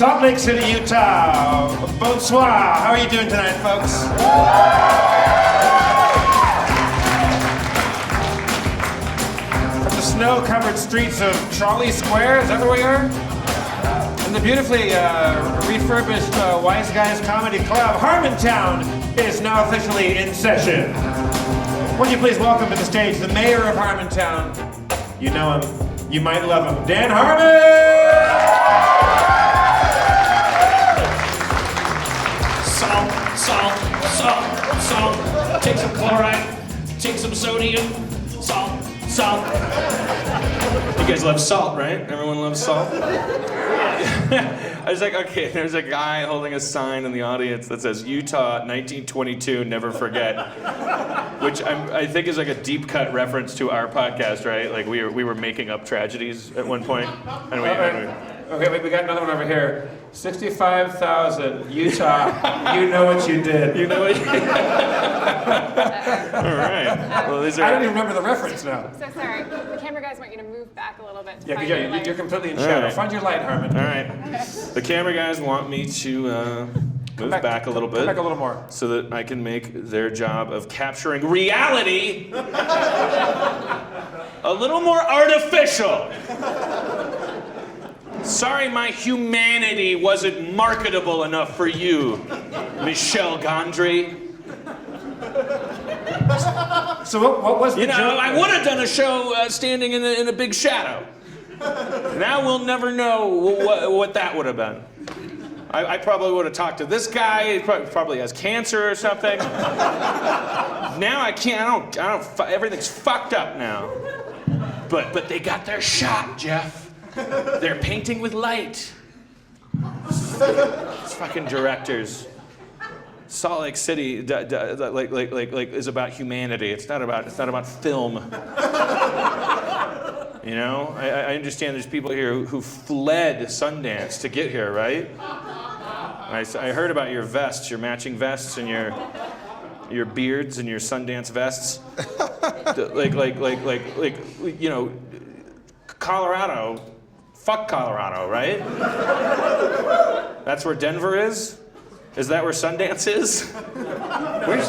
Salt Lake City, Utah. Bonsoir. How are you doing tonight, folks? From the snow-covered streets of Trolley Square, is that where we are? And the beautifully refurbished Wise Guys Comedy Club, Harmontown, is now officially in session. Would you please welcome to the stage the mayor of Harmontown? You know him. You might love him. Dan Harmon! Salt. Take some chloride. Take some sodium. Salt. You guys love salt, right? Everyone loves salt? I was like, okay, there's a guy holding a sign in the audience that says, Utah, 1922, never forget. Which I think is like a deep cut reference to our podcast, right? Like we were making up tragedies at one point. Okay, wait, we got another one over here. 65,000, Utah, you know what you did. You know what you did. All right. Well, these are... I don't even remember the reference now. So sorry. The camera guys want you to move back a little bit. Yeah, you're completely in shadow. Right. Find your light, Harmon. All right. The camera guys want me to move back a little bit. Come back a little more. So that I can make their job of capturing reality a little more artificial. Sorry my humanity wasn't marketable enough for you, Michel Gondry. So what was the joke? I would have done a show standing in a big shadow. Now we'll never know what that would have been. I probably would have talked to this guy. He probably has cancer or something. Now I can't. I don't. Everything's fucked up now. But they got their shot, Jeff. They're painting with light. It's fucking directors. Salt Lake City, is about humanity. It's not about film. You know, I understand there's people here who fled Sundance to get here, right? I heard about your vests, your matching vests, and your beards and your Sundance vests. You know, Colorado. Fuck Colorado, right? That's where Denver is? Is that where Sundance is?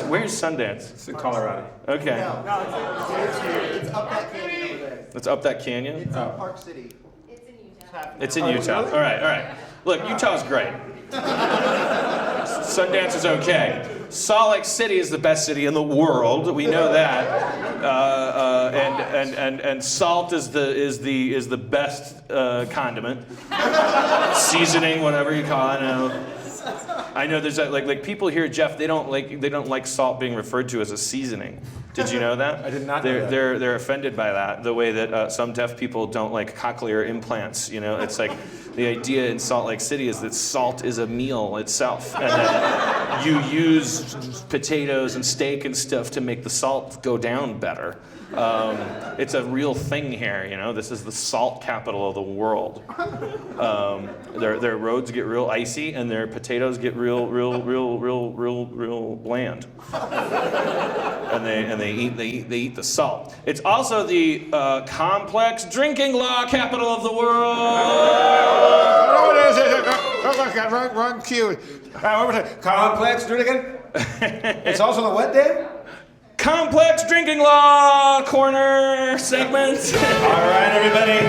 Where's Sundance? It's in Colorado. Okay. No, it's up that canyon over there. It's up that canyon? It's in Park City. It's in Utah. It's in Utah. All right. Look, Utah's great. Sundance is okay. Salt Lake City is the best city in the world. We know that. And salt is the best condiment, seasoning, whatever you call it. I know there's like people here, Jeff. They don't like salt being referred to as a seasoning. Did you know that? I did not know that. They're offended by that. The way that some deaf people don't like cochlear implants. You know, it's like the idea in Salt Lake City is that salt is a meal itself, and that you use potatoes and steak and stuff to make the salt go down better. It's a real thing here, you know. This is the salt capital of the world. Their roads get real icy, and their potatoes get real bland. And they eat the salt. It's also the complex drinking law capital of the world. Oh, it is. Wrong cue. Complex, do it again. It's also the what, Dan? Complex drinking law corner segment. All right, everybody.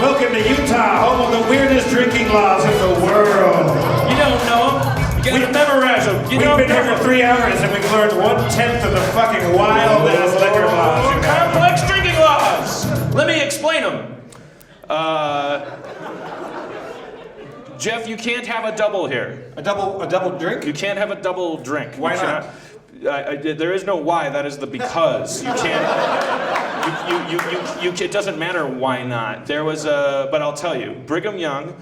Welcome to Utah, home of the weirdest drinking laws in the world. You don't know them. We've memorized them. We've been here for 3 hours and we've learned 1/10 of the fucking wild-ass liquor laws. You have. Complex drinking laws. Let me explain them. Jeff, you can't have a double here. A double drink? You can't have a double drink. Why not? There is no why. That is the because. You can't. It doesn't matter why not. There was but I'll tell you. Brigham Young.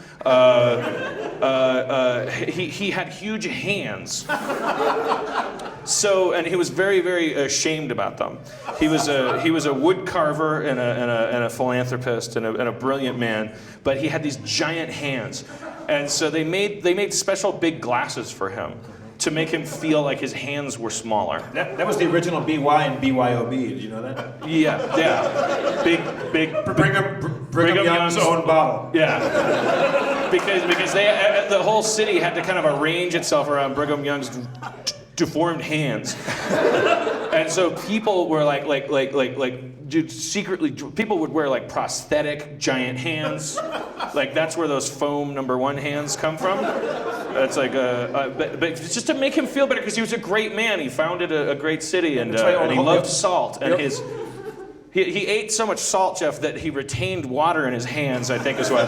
He had huge hands. So, and he was very, very ashamed about them. He was a wood carver and a philanthropist and a brilliant man. But he had these giant hands, and so they made special big glasses for him to make him feel like his hands were smaller. That was the original BY and BYOB. Did you know that? Yeah. Big Brigham Young's own bottle. Yeah. because the whole city had to kind of arrange itself around Brigham Young's deformed hands, and so people were secretly, people would wear like prosthetic giant hands, like that's where those foam #1 hands come from. It's like but it's just to make him feel better because he was a great man. He founded a great city and he loved salt and he ate so much salt, Jeff, that he retained water in his hands, I think is what.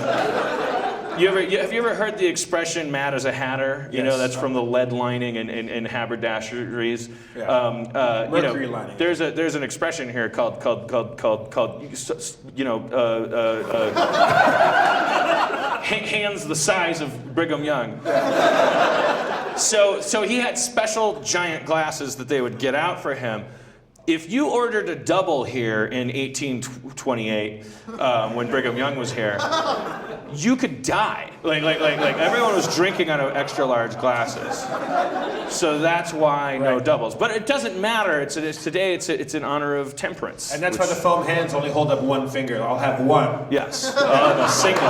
Have you ever heard the expression "mad as a hatter"? You know, that's from the lead lining in haberdasheries. Yeah. Mercury lining. There's an expression here called hands the size of Brigham Young. So he had special giant glasses that they would get out for him. If you ordered a double here in 1828, when Brigham Young was here, you could die. Like everyone was drinking out of extra large glasses. So that's why no doubles. But it doesn't matter. Today it's in honor of temperance. And that's why the foam hands only hold up one finger. I'll have one. Yes, I'll have a single.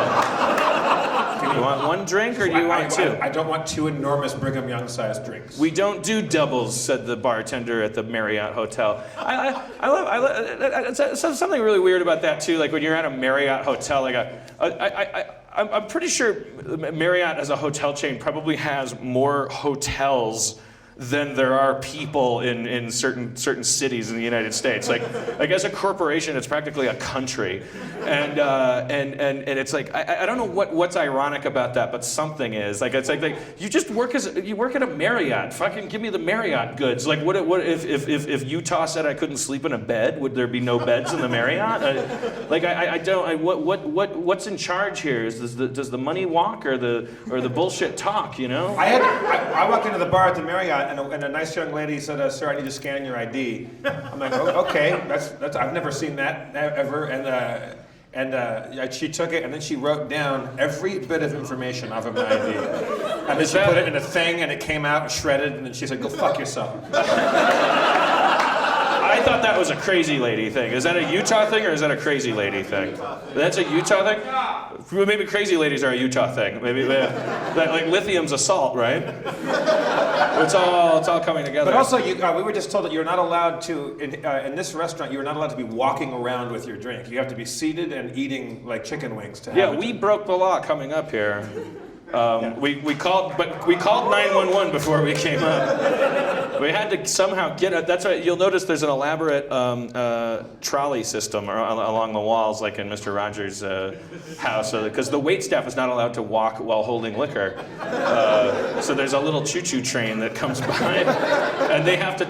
Do you want one drink or do you want two? I don't want two enormous Brigham Young-sized drinks. We don't do doubles, said the bartender at the Marriott Hotel. I love it's something really weird about that too. Like when you're at a Marriott hotel, like I'm pretty sure Marriott as a hotel chain probably has more hotels than there are people in certain cities in the United States. Like as a corporation, it's practically a country, and it's like I don't know what's ironic about that, but something is like it's like you just work at a Marriott. Fucking give me the Marriott goods. Like what if Utah said I couldn't sleep in a bed? Would there be no beds in the Marriott? What's in charge here? Does the money walk or the bullshit talk? You know? I walked into the bar at the Marriott. And a nice young lady said, "Sir, I need to scan your ID." I'm like, "Oh, okay, that's I've never seen that ever." And she took it and then she wrote down every bit of information off of my ID. And then she put it in a thing and it came out shredded. And then she said, "Go fuck yourself." I thought that was a crazy lady thing. Is that a Utah thing or is that a crazy lady thing? That's a Utah thing? Maybe crazy ladies are a Utah thing. Maybe like lithium's a salt, right? It's all coming together. But also, we were just told that you're not allowed to, in this restaurant, you're not allowed to be walking around with your drink. You have to be seated and eating like chicken wings to have it. We broke the law coming up here. We called 911 before we came up. We had to somehow get it. That's why you'll notice there's an elaborate trolley system along the walls, like in Mr. Rogers' house, because the wait staff is not allowed to walk while holding liquor. So there's a little choo-choo train that comes by, and they have to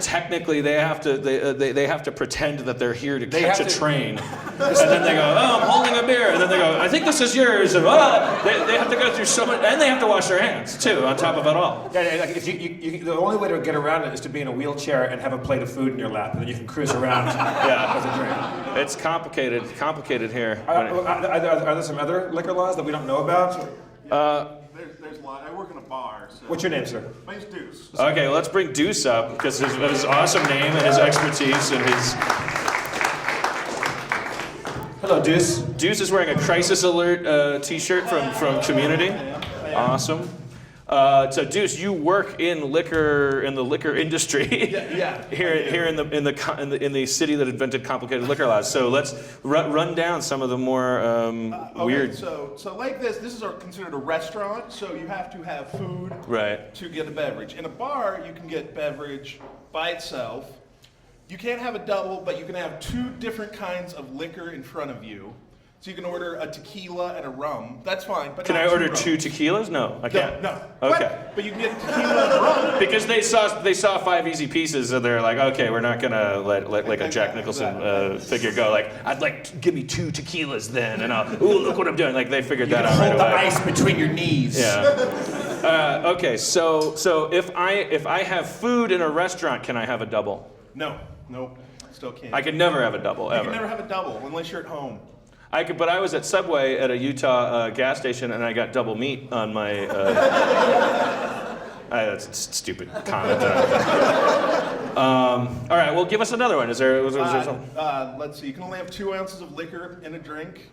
pretend that they're here to catch a train, and then they go, "Oh, I'm holding a beer," and then they go, "I think this is yours," and they have to go through so much. And they have to wash their hands too, on top of it all. Yeah, like if the only way to get around it is to be in a wheelchair and have a plate of food in your lap, and then you can cruise around with a drink. It's complicated here. Are there some other liquor laws that we don't know about? There's a lot. I work in a bar. So. What's your name, sir? My name's Deuce. Okay, let's bring Deuce up because of his awesome name and his expertise and his. Hello, Deuce. Deuce is wearing a Crisis Alert T-shirt from Community. Awesome. So Deuce, you work in the liquor industry. Yeah. here in the city that invented complicated liquor laws. So let's run down some of the more weird. So like this is considered a restaurant. So you have to have food to get a beverage. In a bar, you can get beverage by itself. You can't have a double, but you can have two different kinds of liquor in front of you. So you can order a tequila and a rum. That's fine. But can I order two tequilas? No, I can't. No. Okay. But you can get tequila and rum. Because they saw 5 easy pieces, and they're like, okay, we're not gonna let like a Jack Nicholson figure go. Like, I'd like to give me 2 tequilas then, and look what I'm doing. Like they figured that out right away. Hold the ice between your knees. Yeah. Okay. So if I have food in a restaurant, can I have a double? No. Nope. Still can't. I could never have a double ever. You can never have a double unless you're at home. But I was at Subway at a Utah gas station, and I got double meat on my. That's a stupid comment. All right, well, give us another one. Was there something? Let's see. You can only have 2 ounces of liquor in a drink.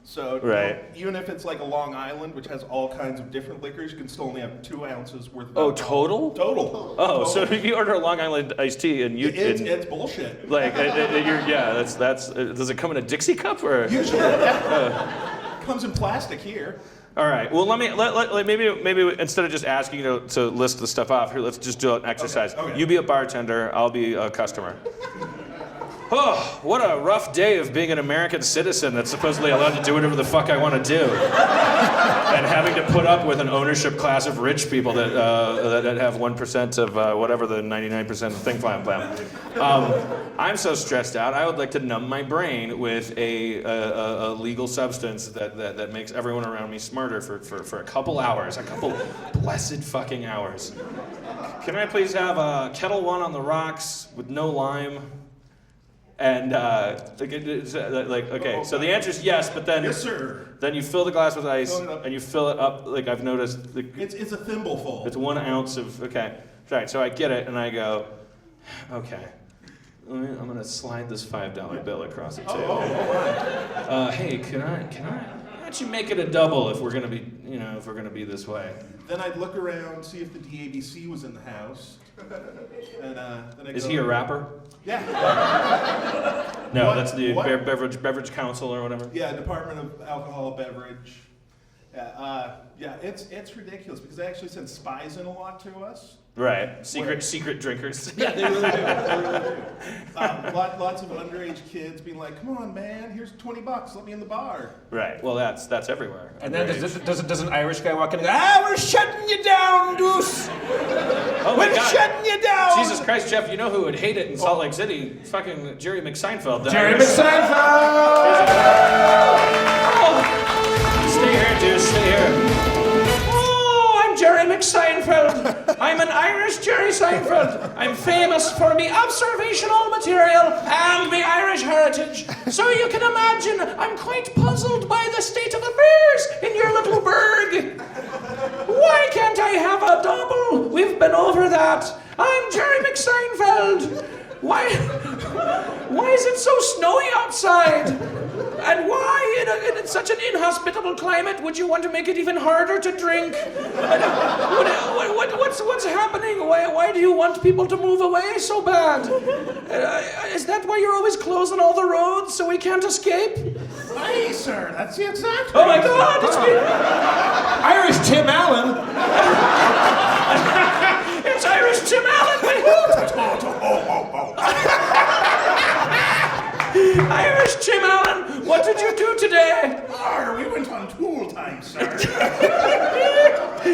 So Right. even if it's like a Long Island, which has all kinds of different liquors, you can still only have 2 ounces worth of Oh, alcohol. total? Total. Oh, so Total. if you order a Long Island iced tea and you It's bullshit. like that's does it come in a Dixie cup or? Usually, comes in plastic here. All right. Well, maybe instead of just asking you to list the stuff off here, let's just do an exercise. Okay. You be a bartender, I'll be a customer. Oh, what a rough day of being an American citizen that's supposedly allowed to do whatever the fuck I want to do, and having to put up with an ownership class of rich people that have 1% of whatever the 99% of thing flam. I'm so stressed out. I would like to numb my brain with a legal substance that makes everyone around me smarter for a couple hours, a couple blessed fucking hours. Can I please have a Kettle One on the rocks with no lime? And okay, so the answer is yes, but then Yes, sir. Then you fill the glass with ice, Fill it up. and you fill it up. Like I've noticed, It's a thimbleful. it's 1 ounce of okay. Right, so I get it, and I go, okay. I'm gonna slide this $5 bill across the table. Hey, can I? Why don't you make it a double if we're gonna be this way? Then I'd look around, see if the DABC was in the house. And then I'd Is go, he a rapper? Yeah. No, What? that's the What? beverage council or whatever. Yeah, Department of Alcohol Beverage. Yeah, it's ridiculous because they actually send spies in a lot to us. Right, secret drinkers. Yeah, they really do. They really do. Lots of underage kids being like, "Come on, man, here's $20. Let me in the bar." Right. Well, that's everywhere. And then does an Irish guy walk in and go, we're shutting you down, Deuce. Oh my We're God. shutting you down. Jesus Christ, Jeff! You know who would hate it in Salt Lake City? Fucking Jerry McSeinfeld. Jerry McSeinfeld. Stay here, dude. Stay here. Oh, I'm Jerry McSeinfeld. I'm an Irish Jerry Seinfeld. I'm famous for me observational material and me Irish heritage. So you can imagine I'm quite puzzled by the state of affairs in your little burg. Why can't I have a double? We've been over that. I'm Jerry McSeinfeld. Why is it so snowy outside? And why, in such an inhospitable climate, would you want to make it even harder to drink? What's happening? Why do you want people to move away so bad? Is that why you're always closing all the roads so we can't escape? Aye, sir, that's the exact. Oh my God, it's me! Irish Tim Allen. It's Irish Tim Allen! Irish Tim Allen, what did you do today? We went on tool time, sir.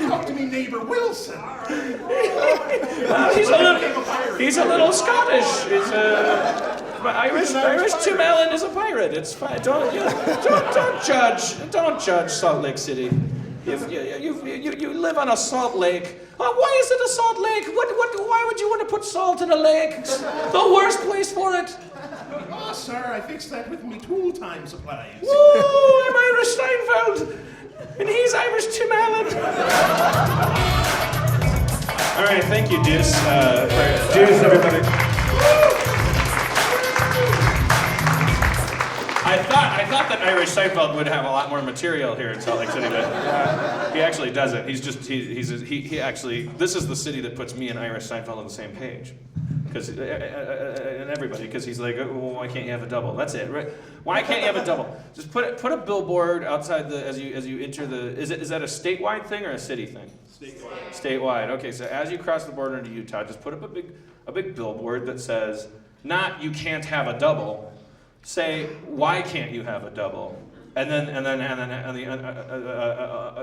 Talk to me, neighbor Wilson. Well, he's a little Scottish. But Irish Tim Allen is a pirate. It's fine. Don't judge Salt Lake City. You live on a salt lake. Why is it a salt lake? Why would you want to put salt in a lake? It's the worst place for it. Oh, sir, I fixed that with me tool time supplies. Woo! I'm Irish Steinfeld, and he's Irish Tim Allen. All right, thank you, Deuce. Deuce, everybody. I thought that Irish Seinfeld would have a lot more material here in Salt Lake City, but he actually doesn't. He actually. This is the city that puts me and Irish Seinfeld on the same page. Because and everybody, because he's like, oh, well, why can't you have a double? That's it, right? Why can't you have a double? Just put a billboard outside as you enter the. Is that a statewide thing or a city thing? Statewide. Statewide. Okay, so as you cross the border into Utah, just put up a big billboard that says, not you can't have a double. Say, why can't you have a double? And then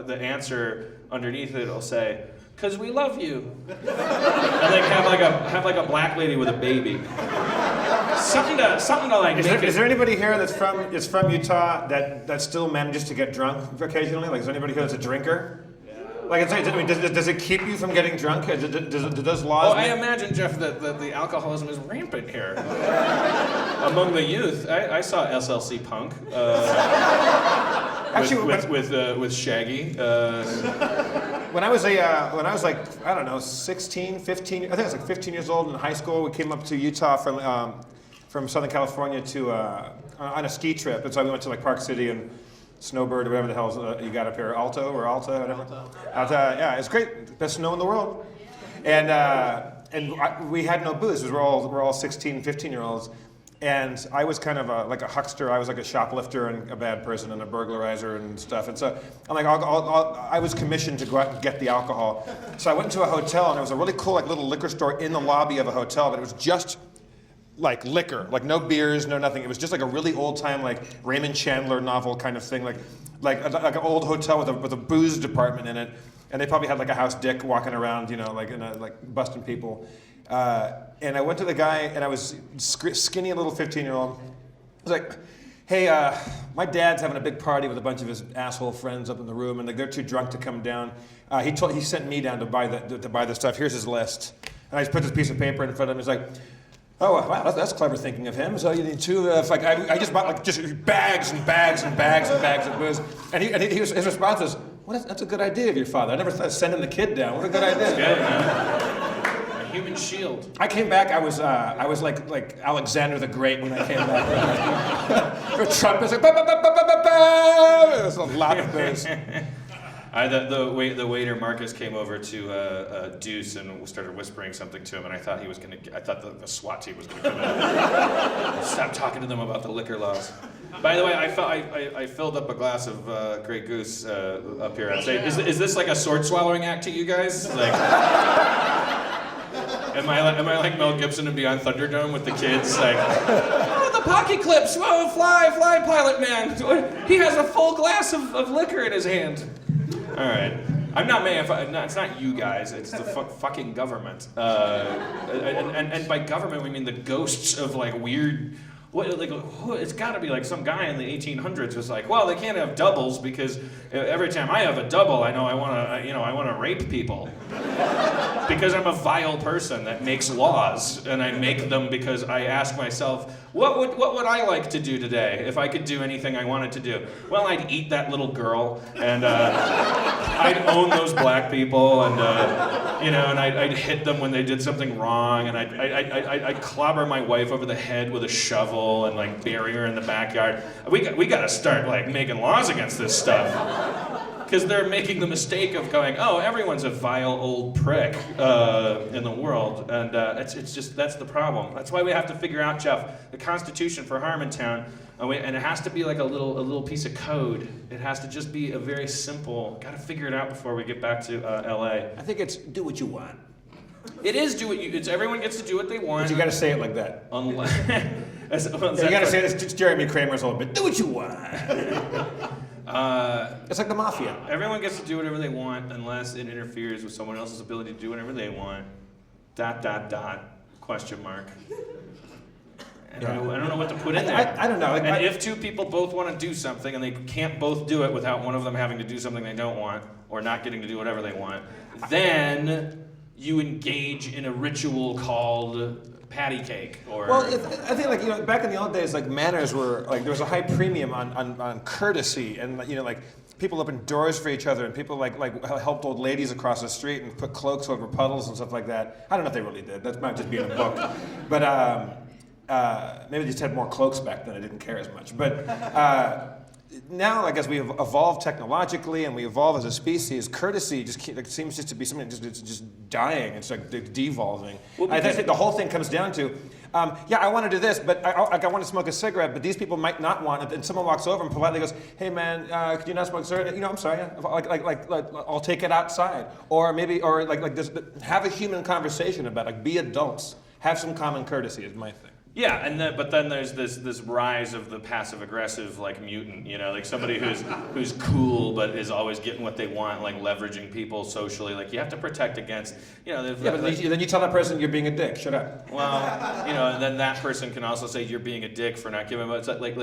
the answer underneath it will say, because we love you. And like have like a black lady with a baby. Something to like make it. Is there anybody here that's from Utah that still manages to get drunk occasionally? Like, is there anybody here that's a drinker? Like, does it keep you from getting drunk? Does laws? I imagine, Jeff, that the alcoholism is rampant here among the youth. I saw SLC Punk with Shaggy. When I was like, I don't know, 16, 15, I think I was like 15 years old in high school, we came up to Utah from Southern California to on a ski trip. And so we went to like Park City and Snowbird, or whatever the hell you got up here, Alto, whatever. Alto, yeah, it's great, best snow in the world. And we had no booze, because we're all 16, 15-year-olds. And I was kind of like a huckster. I was like a shoplifter and a bad person and a burglarizer and stuff. And so I'm like, I was commissioned to go out and get the alcohol. So I went to a hotel, and there was a really cool like little liquor store in the lobby of a hotel, but it was just like liquor, like no beers, no nothing. It was just like a really old time like Raymond Chandler novel kind of thing, like an old hotel with a booze department in it. And they probably had like a house dick walking around, like busting people. And I went to the guy, and I was skinny little 15-year-old. I was like, hey, my dad's having a big party with a bunch of his asshole friends up in the room, and they're too drunk to come down. He sent me down to buy the stuff. Here's his list. And I just put this piece of paper in front of him. He's like, oh, wow, that's clever thinking of him. So you need two, I just bought just bags and bags and bags and bags of booze. And his response was, well, that's a good idea of your father. I never thought of sending the kid down. What a good idea. Good, man. Human shield. I came back. I was like Alexander the Great when I came back. The trumpets like, it was a lot of booze. The waiter Marcus came over to Deuce and started whispering something to him, and I thought the SWAT team was gonna come in. Stop talking to them about the liquor laws. By the way, I filled up a glass of Grey Goose up here. I'd say, is this like a sword swallowing act to you guys? Like. Am I like Mel Gibson in Beyond Thunderdome with the kids? Like, oh, the pocket clips! Oh, fly, pilot man! He has a full glass of liquor in his hand. All right, I'm not mad. It's not you guys. It's the fucking government. And by government we mean the ghosts of like weird. It's got to be like some guy in the 1800s was like, well, they can't have doubles because every time I have a double, I know I want to rape people because I'm a vile person that makes laws, and I make them because I ask myself, what would I like to do today if I could do anything I wanted to do? Well, I'd eat that little girl, and I'd own those black people, and and I'd hit them when they did something wrong, and I'd clobber my wife over the head with a shovel and like bury her in the backyard. We got to start like making laws against this stuff. Because they're making the mistake of going, oh, everyone's a vile old prick in the world, and that's the problem. That's why we have to figure out, Jeff, the Constitution for Harmontown, and it has to be like a little piece of code. It has to just be a very simple. Got to figure it out before we get back to L.A. I think it's do what you want. It is do what you. It's everyone gets to do what they want. But you got to say it like that. Unless you got to say it. It's Jeremy Kramer's a little bit. Do what you want. It's like the mafia. Everyone gets to do whatever they want unless it interferes with someone else's ability to do whatever they want. ... Question mark. And I don't know what to put in there. I don't know. And if two people both want to do something and they can't both do it without one of them having to do something they don't want or not getting to do whatever they want, then you engage in a ritual called patty cake, or I think back in the old days, like manners were like there was a high premium on courtesy, and like people opened doors for each other, and people like helped old ladies across the street and put cloaks over puddles and stuff like that. I don't know if they really did. That might just be in a book, but maybe they just had more cloaks back then. I didn't care as much, but. Now, I guess we have evolved technologically and we evolve as a species. Courtesy just seems just to be something that's just dying. It's like devolving. Well, I think the whole thing comes down to, I want to do this, but I want to smoke a cigarette, but these people might not want it. And someone walks over and politely goes, "Hey, man, could you not smoke a cigarette?" I'm sorry. Like I'll take it outside, or this, have a human conversation about it. Be adults. Have some common courtesy is my thing. Yeah, but then there's this rise of the passive aggressive like mutant, like somebody who's cool but is always getting what they want, like leveraging people socially. Like you have to protect against, but then you tell that person you're being a dick. Shut up. Well, and then that person can also say you're being a dick for not giving. But like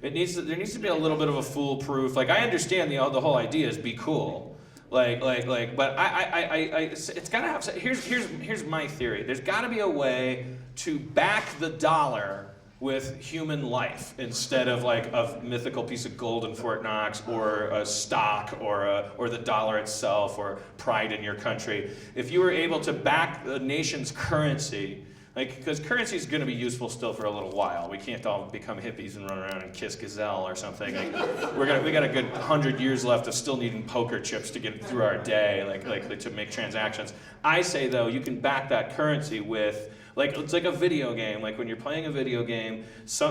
there needs to be a little bit of a foolproof. Like I understand the whole idea is be cool. But it's gotta have. Here's my theory. There's gotta be a way to back the dollar with human life instead of like a mythical piece of gold in Fort Knox or a stock or the dollar itself or pride in your country. If you were able to back the nation's currency Like, because currency is going to be useful still for a little while. We can't all become hippies and run around and kiss gazelle or something. Like, we got a good 100 years left of still needing poker chips to get through our day, like to make transactions. I say though, you can back that currency with. Like, it's like a video game. Like when you're playing a video game,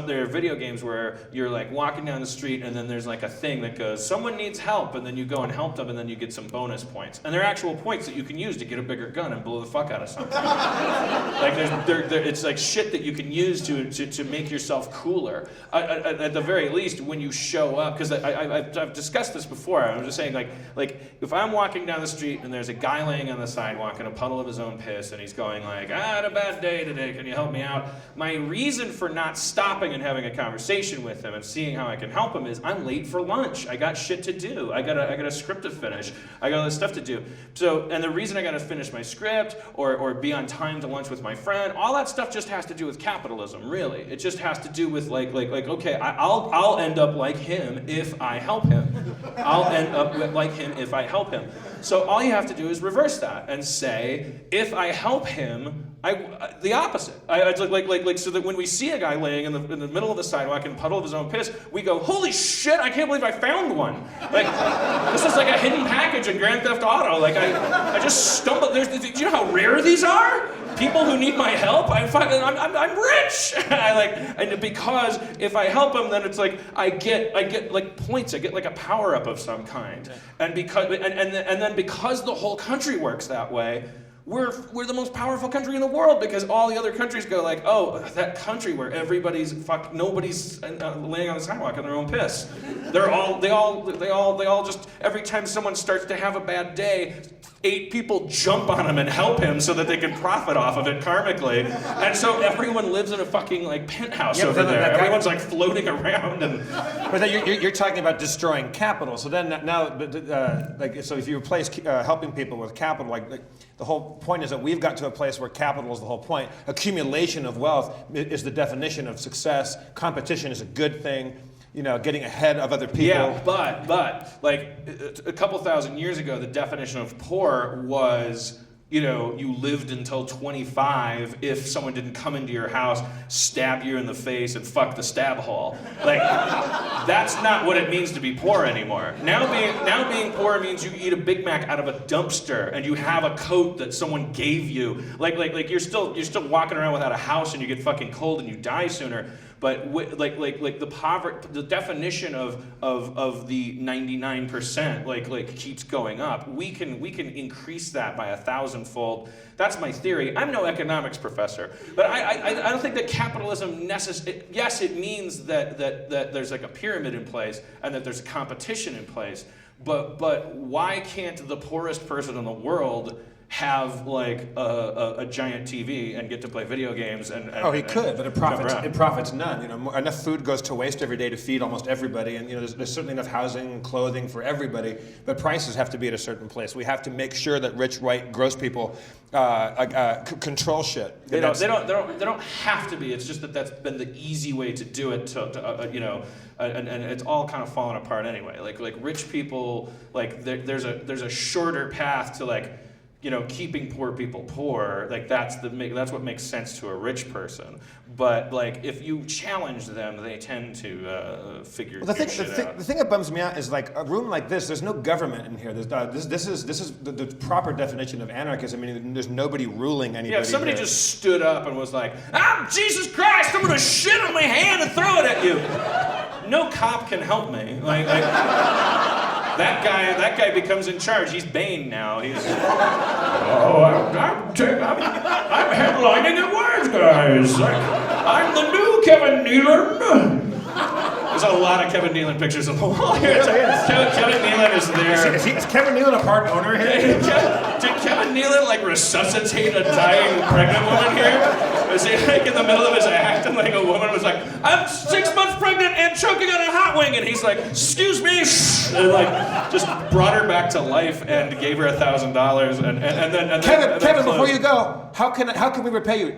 there are video games where you're like walking down the street and then there's like a thing that goes, someone needs help, and then you go and help them and then you get some bonus points. And they're actual points that you can use to get a bigger gun and blow the fuck out of something. Like it's like shit that you can use to make yourself cooler. At the very least, when you show up, because I've discussed this before, I'm just saying like if I'm walking down the street and there's a guy laying on the sidewalk in a puddle of his own piss and he's going like, I had a bad day today, can you help me out? My reason for not stopping and having a conversation with him and seeing how I can help him is I'm late for lunch. I got shit to do. I got a script to finish. I got all this stuff to do. So, and the reason I got to finish my script or be on time to lunch with my friend, all that stuff just has to do with capitalism, really. It just has to do with like okay, I'll end up like him if I help him. I'll end up like him if I help him. So all you have to do is reverse that and say, if I help him, the opposite. It's like so that when we see a guy laying in the middle of the sidewalk in a puddle of his own piss, we go, holy shit, I can't believe I found one. Like, this is like a hidden package in Grand Theft Auto. Like, I just stumbled. Do you know how rare these are? People who need my help? I'm rich. And because if I help them, then it's like I get like points. I get like a power up of some kind. And then because the whole country works that way, we're the most powerful country in the world because all the other countries go like, oh, that country where nobody's laying on the sidewalk in their own piss. They all just, every time someone starts to have a bad day, 8 people jump on him and help him so that they can profit off of it karmically. And so everyone lives in a fucking like penthouse over there. Everyone's like floating around. But then you're talking about destroying capital. So then now, so if you replace helping people with capital, like the whole point is that we've got to a place where capital is the whole point. Accumulation of wealth is the definition of success. Competition is a good thing. You know, getting ahead of other people. Yeah, but like a couple thousand years ago, the definition of poor was, you know, you lived until 25 if someone didn't come into your house, stab you in the face, and fuck the stab hole. Like, that's not what it means to be poor anymore. Now being poor means you eat a Big Mac out of a dumpster and you have a coat that someone gave you. Like you're still walking around without a house and you get fucking cold and you die sooner. But like the poverty, the definition of the 99% like keeps going up. We can increase that by 1,000-fold. That's my theory. I'm no economics professor, but I don't think that capitalism yes, it means that there's like a pyramid in place and that there's a competition in place. But why can't the poorest person in the world have like a giant TV and get to play video games and he could, but it profits none. You know, enough food goes to waste every day to feed almost everybody, and you know, there's certainly enough housing and clothing for everybody. But prices have to be at a certain place. We have to make sure that rich, white, gross people control shit. They don't have to be. It's just that that's been the easy way to do it. You know. And it's all kind of falling apart anyway. Like rich people, like there's a shorter path to like, you know, keeping poor people poor. Like that's what makes sense to a rich person. But like if you challenge them, they tend to figure shit out. The thing that bums me out is like a room like this. There's no government in here. This is the proper definition of anarchism. I mean, there's nobody ruling anybody. Yeah, if somebody here just stood up and was like, Jesus Christ, I'm gonna shit on my hand and throw it at you. No cop can help me. Like that guy becomes in charge. He's Bane now. I'm headlining at Wise Guys. I'm the new Kevin Nealon. There's a lot of Kevin Nealon pictures on the wall here. Kevin Nealon is there. Is Kevin Nealon a part owner here? Did Kevin Nealon like resuscitate a dying pregnant woman here? Was he like in the middle of his act and like a woman was like, I'm 6 months pregnant and choking on a hot wing, and he's like, excuse me, and like just brought her back to life and gave her $1,000 and then Kevin, before you go, how can we repay you?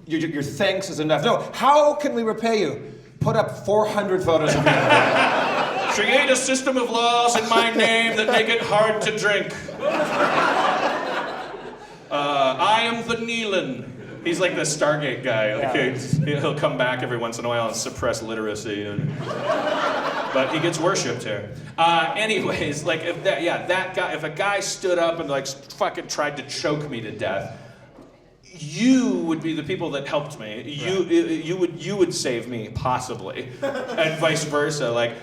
Your thanks is enough. No, how can we repay you? Put up 400 photos of me. Create a system of laws in my name that make it hard to drink. I am the Nealon. He's like the Stargate guy. Like Yeah. he'll come back every once in a while and suppress literacy, but he gets worshipped here. Anyways, like that guy, if a guy stood up and like fucking tried to choke me to death, you would be the people that helped me. You would save me possibly, and vice versa. Like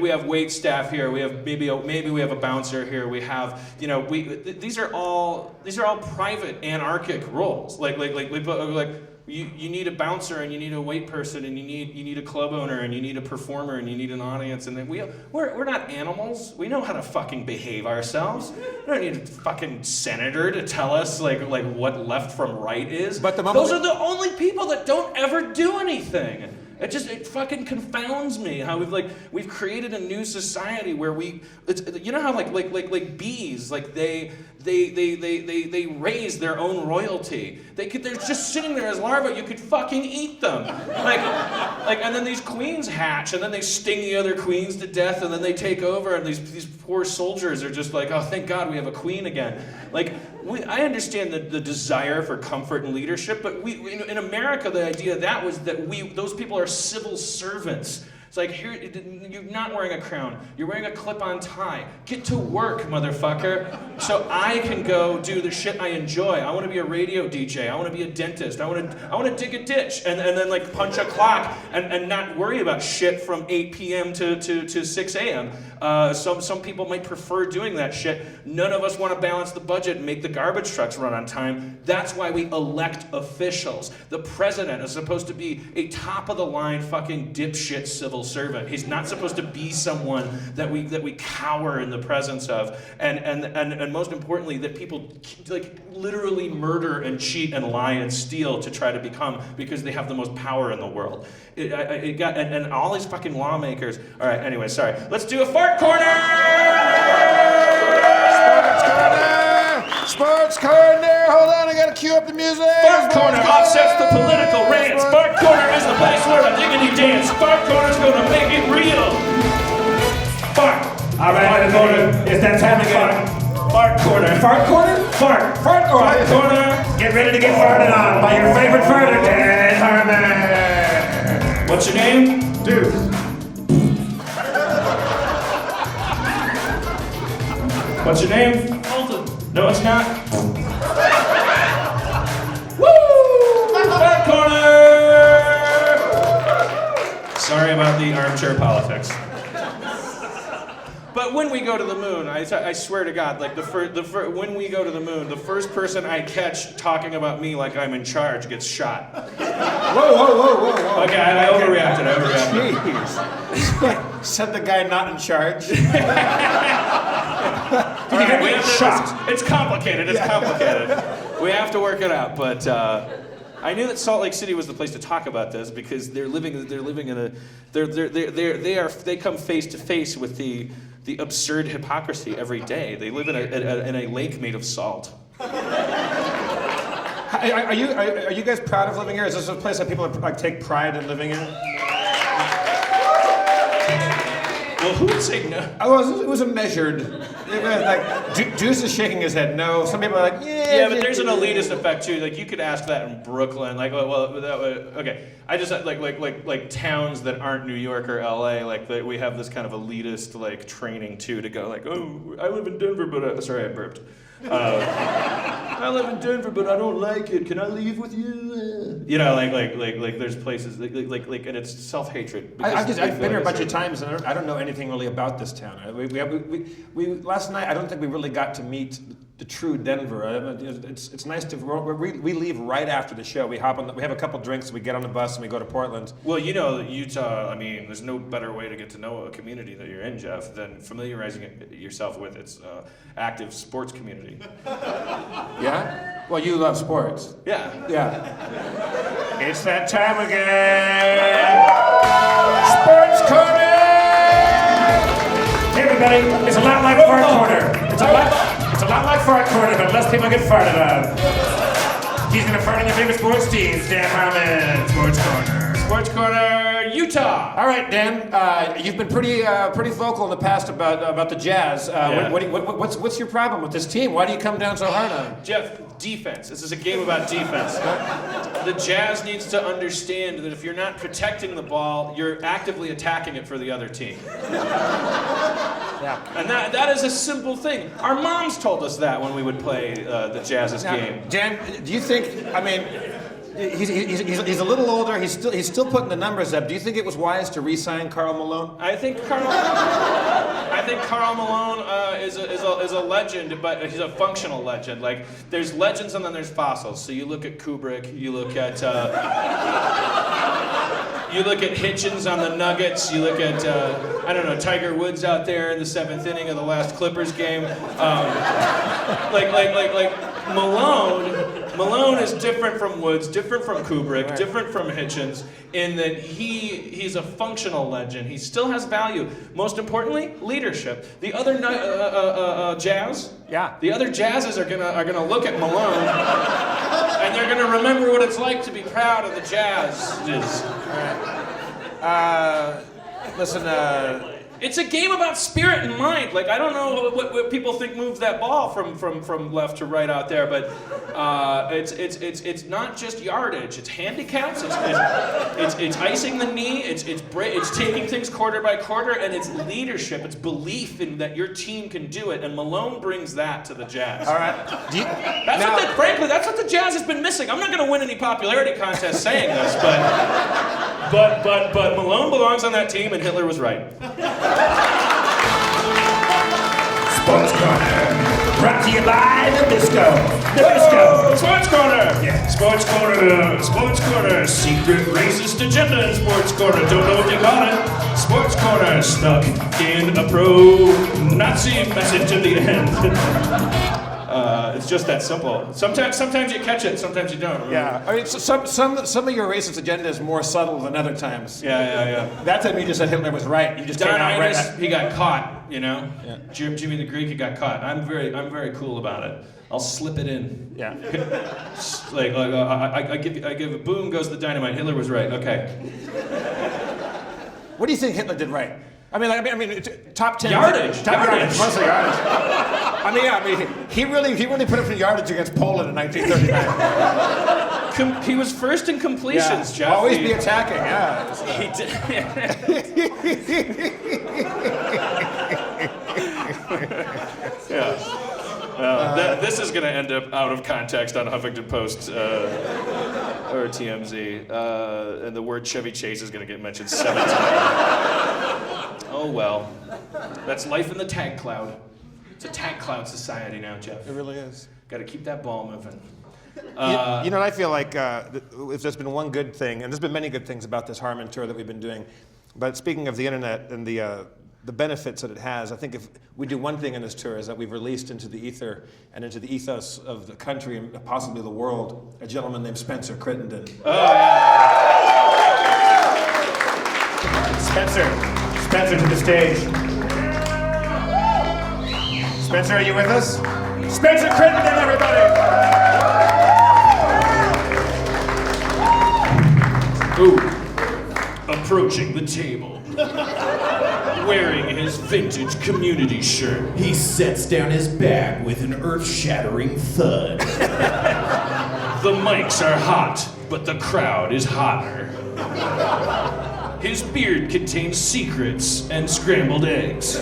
we have wait staff here. We have maybe we have a bouncer here. We have these are all private anarchic roles. Like you need a bouncer and you need a wait person and you need a club owner and you need a performer and you need an audience, and then we're not animals. We know how to fucking behave ourselves. We don't need a fucking senator to tell us like what left from right is. But those are the only people that don't ever do anything. It fucking confounds me how we've created a new society where how like bees, like they raise their own royalty. They're just sitting there as larvae. You could fucking eat them. And then these queens hatch, and then they sting the other queens to death, and then they take over, and these poor soldiers are just like, oh, thank God we have a queen again. I understand the desire for comfort and leadership, but in America, the idea was that those people are civil servants. It's like, here, you're not wearing a crown. You're wearing a clip-on tie. Get to work, motherfucker. So I can go do the shit I enjoy. I want to be a radio DJ. I want to be a dentist. I want to dig a ditch and then like punch a clock and not worry about shit from 8 p.m. to 6 a.m. Some people might prefer doing that shit. None of us want to balance the budget and make the garbage trucks run on time. That's why we elect officials. The president is supposed to be a top-of-the-line fucking dipshit civil servant. He's not supposed to be someone that we cower in the presence of, and most importantly, that people like literally murder and cheat and lie and steal to try to become, because they have the most power in the world. And all these fucking lawmakers. All right. Anyway, sorry. Let's do a fart corner. Sports corner! Hold on, I gotta cue up the music! Fart corner offsets the political rants. Fart corner is the place where a diggity dance. Fart corner's gonna make it real. Fart. All right, everybody, it's that time again. Fart corner. Fart corner? Fart corner. Fart corner. Get ready to get farted on by your favorite farter, Dan Harmon. What's your name? Dude. What's your name? Alton. No, it's not. Woo! Fart corner! Sorry about the armchair politics. But when we go to the moon, I swear to God, like when we go to the moon, the first person I catch talking about me like I'm in charge gets shot. Whoa. Okay, I overreacted. Jeez. Said the guy not in charge. All right, we have to, it's complicated. We have to work it out, but I knew that Salt Lake City was the place to talk about this because they come face to face with the absurd hypocrisy every day. They live in a lake made of salt. Are you guys proud of living here? Is this a place that people like take pride in living in? Well, who would say no? It was a measured. It was like Juice is shaking his head no. Some people are like, yeah. Yeah, but there's an elitist effect too. Like you could ask that in Brooklyn. Like, okay. I just like towns that aren't New York or LA. Like we have this kind of elitist like training too to go like, oh, I live in Denver, but sorry, I burped. I live in Denver, but I don't like it. Can I leave with you? You know, like there's places like and it's self-hatred. I've been here a bunch of times, and I don't know anything really about this town. We last night I don't think we really got to meet the true Denver. It's nice to we leave right after the show. We hop on. We have a couple drinks. We get on the bus and we go to Portland. Well, you know, Utah. I mean, there's no better way to get to know a community that you're in, Jeff, than familiarizing yourself with its active sports community. Yeah? Well, you love sports. Yeah. It's that time again. Sports Corner! Hey, everybody, it's a lot like Fart Corner. It's a lot like Fart Corner, but less people get farted on. He's gonna fart on your favorite sports teams. Dan Harmon, Sports Corner. Sports Corner, Utah. All right, Dan. You've been pretty vocal in the past about the Jazz. Yeah. What's your problem with this team? Why do you come down so hard on them? Jeff, defense. This is a game about defense. The Jazz needs to understand that if you're not protecting the ball, you're actively attacking it for the other team. Yeah. And that is a simple thing. Our moms told us that when we would play the Jazz's game. Dan, do you think? I mean, he's a little older. He's still putting the numbers up. Do you think it was wise to re-sign Karl Malone? I think Karl Malone is a legend, but he's a functional legend. Like, there's legends and then there's fossils. So you look at Kubrick, you look at Hitchens on the Nuggets, you look at I don't know, Tiger Woods out there in the 7th inning of the last Clippers game. Malone is different from Woods, different from Kubrick, right. different from Hitchens, in that he's a functional legend. He still has value. Most importantly, leadership. The other Jazz, the other Jazzes are gonna look at Malone, and they're gonna remember what it's like to be proud of the Jazzes. Listen. It's a game about spirit and mind. Like, I don't know what people think moves that ball from left to right out there, but it's not just yardage. It's handicaps. It's icing the knee. It's taking things quarter by quarter, and it's leadership. It's belief in that your team can do it. And Malone brings that to the Jazz. All right. Frankly, that's what the Jazz has been missing. I'm not going to win any popularity contest saying this, but Malone belongs on that team, and Hitler was right. Sports Corner, brought to you by Nabisco. Sports Corner! Yeah. Sports Corner, secret racist agenda in Sports Corner. Don't know if you got it. Sports Corner, stuck in a pro-Nazi message at the end. It's just that simple. Sometimes you catch it, sometimes you don't. Yeah, I mean, some of your racist agenda is more subtle than other times. Yeah. That time you just said Hitler was right. You just Don came out right. Imus, he got caught, you know? Yeah. Jimmy the Greek, he got caught. I'm very cool about it. I'll slip it in. Yeah. I give a boom goes the dynamite. Hitler was right. Okay. What do you think Hitler did right? I mean, top 10 yardage. Mostly yardage. He really put up some yardage against Poland in 1939. He was first in completions, Jeff. Always be attacking. Yeah. He did. This is going to end up out of context on Huffington Post or TMZ, and the word Chevy Chase is going to get mentioned 7 times. Oh well, that's life in the tag cloud. It's a tag cloud society now, Jeff. It really is. Got to keep that ball moving. I feel like if there's been one good thing, and there's been many good things about this Harmon tour that we've been doing, but speaking of the internet and the benefits that it has, I think if we do one thing in this tour is that we've released into the ether and into the ethos of the country and possibly the world a gentleman named Spencer Crittenden. Oh yeah. Spencer to the stage. Spencer, are you with us? Spencer Crittenden, everybody! Ooh. Approaching the table. Wearing his vintage community shirt. He sets down his bag with an earth-shattering thud. The mics are hot, but the crowd is hotter. His beard contains secrets and scrambled eggs.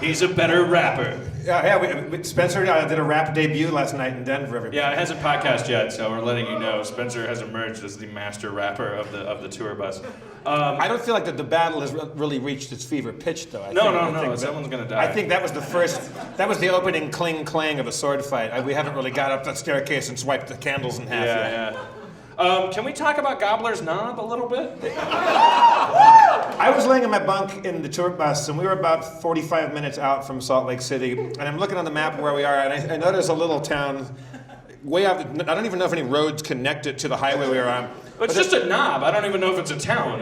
He's a better rapper. Spencer did a rap debut last night in Denver. Everybody. Yeah, it hasn't podcast yet, so we're letting you know. Spencer has emerged as the master rapper of the tour bus. I don't feel like the battle has really reached its fever pitch, though. No, someone's gonna die. I think that was that was the opening clang of a sword fight. We haven't really got up that staircase and swiped the candles in half yet. Yeah. Can we talk about Gobbler's Knob a little bit? I was laying in my bunk in the tour bus, and we were about 45 minutes out from Salt Lake City, and I'm looking on the map where we are, and I notice a little town way out. I don't even know if any roads connect it to the highway we were on. It's just a knob. I don't even know if it's a town.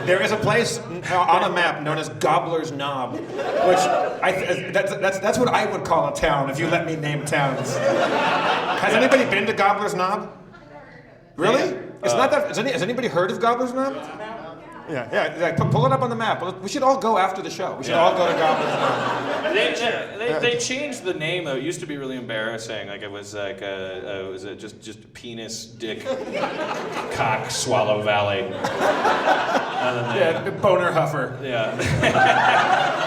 There is a place on a map known as Gobbler's Knob, which that's what I would call a town if you let me name towns. Has anybody been to Gobbler's Knob? Really? It's not that. Has anybody heard of Gobbler's Knob? Yeah. Pull it up on the map. We should all go after the show. We should all go to Gobbler's Knob. They changed the name though. It used to be really embarrassing. Like it was like was it just penis, dick, cock, swallow valley. Boner Huffer. Yeah.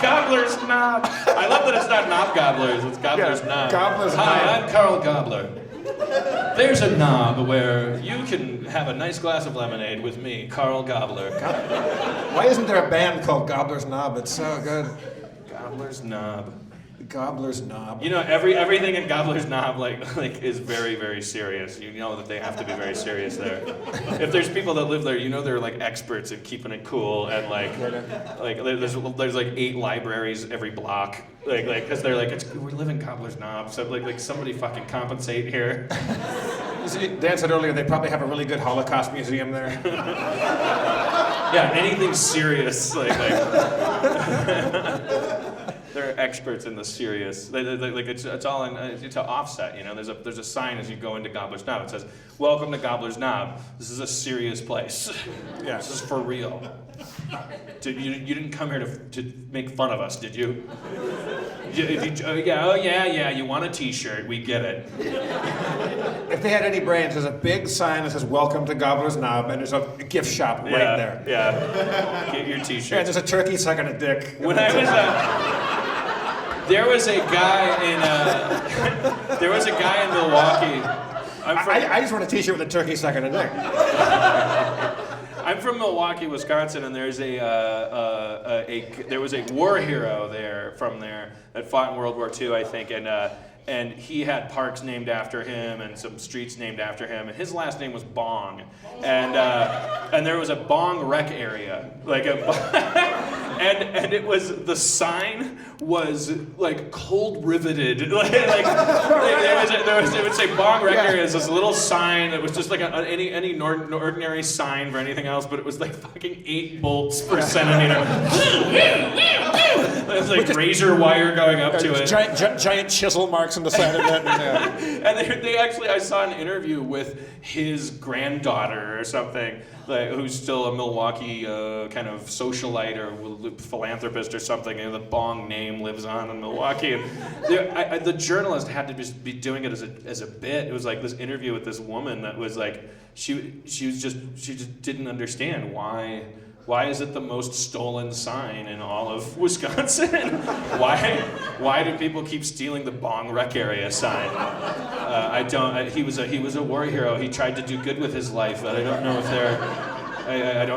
Gobbler's Knob. I love that it's not Knob Gobblers. It's Gobbler's Knob. Gobbler's Hi, Knob. I'm Carl Gobbler. There's a knob where you can have a nice glass of lemonade with me, Carl Gobbler. Why isn't there a band called Gobbler's Knob? It's so good. Gobbler's Knob. Gobbler's Knob. You know, everything in Gobbler's Knob like is very, very serious. You know that they have to be very serious there. If there's people that live there, you know they're like experts at keeping it cool and like there's like 8 libraries every block. Like because they're like we live in Gobbler's Knob, so like somebody fucking compensate here. Dan said earlier they probably have a really good Holocaust museum there. Yeah, anything serious like they're experts in the serious. It's all in. It's an offset. You know, there's a sign as you go into Gobbler's Knob. It says, "Welcome to Gobbler's Knob. This is a serious place. Yeah. This is for real. You didn't come here to make fun of us, did you? Yeah. You want a T-shirt? We get it. If they had any brains, there's a big sign that says "Welcome to Gobbler's Knob," and there's a gift shop right there. Yeah. Get your T-shirt. Yeah, there's a turkey sucking a dick. When I was there was a guy in Milwaukee. I just want a T-shirt with a turkey sucking a dick. I'm from Milwaukee, Wisconsin, and there's there was a war hero from there that fought in World War II, I think, and he had parks named after him and some streets named after him, and his last name was Bong, and there was a Bong rec area, and it was the sign was like cold riveted, it would say Bong rec area is this little sign that was just like any ordinary sign for anything else, but it was like fucking 8 bolts per centimeter. There's like razor wire going up to it. Giant chisel marks on the side of it. And they actually, I saw an interview with his granddaughter or something, who's still a Milwaukee kind of socialite or philanthropist or something, and the Bong name lives on in Milwaukee. And the journalist had to just be doing it as a bit. It was like this interview with this woman that was like, she just didn't understand why is it the most stolen sign in all of Wisconsin? Why do people keep stealing the Bong rec area sign? He was a war hero. He tried to do good with his life, but I don't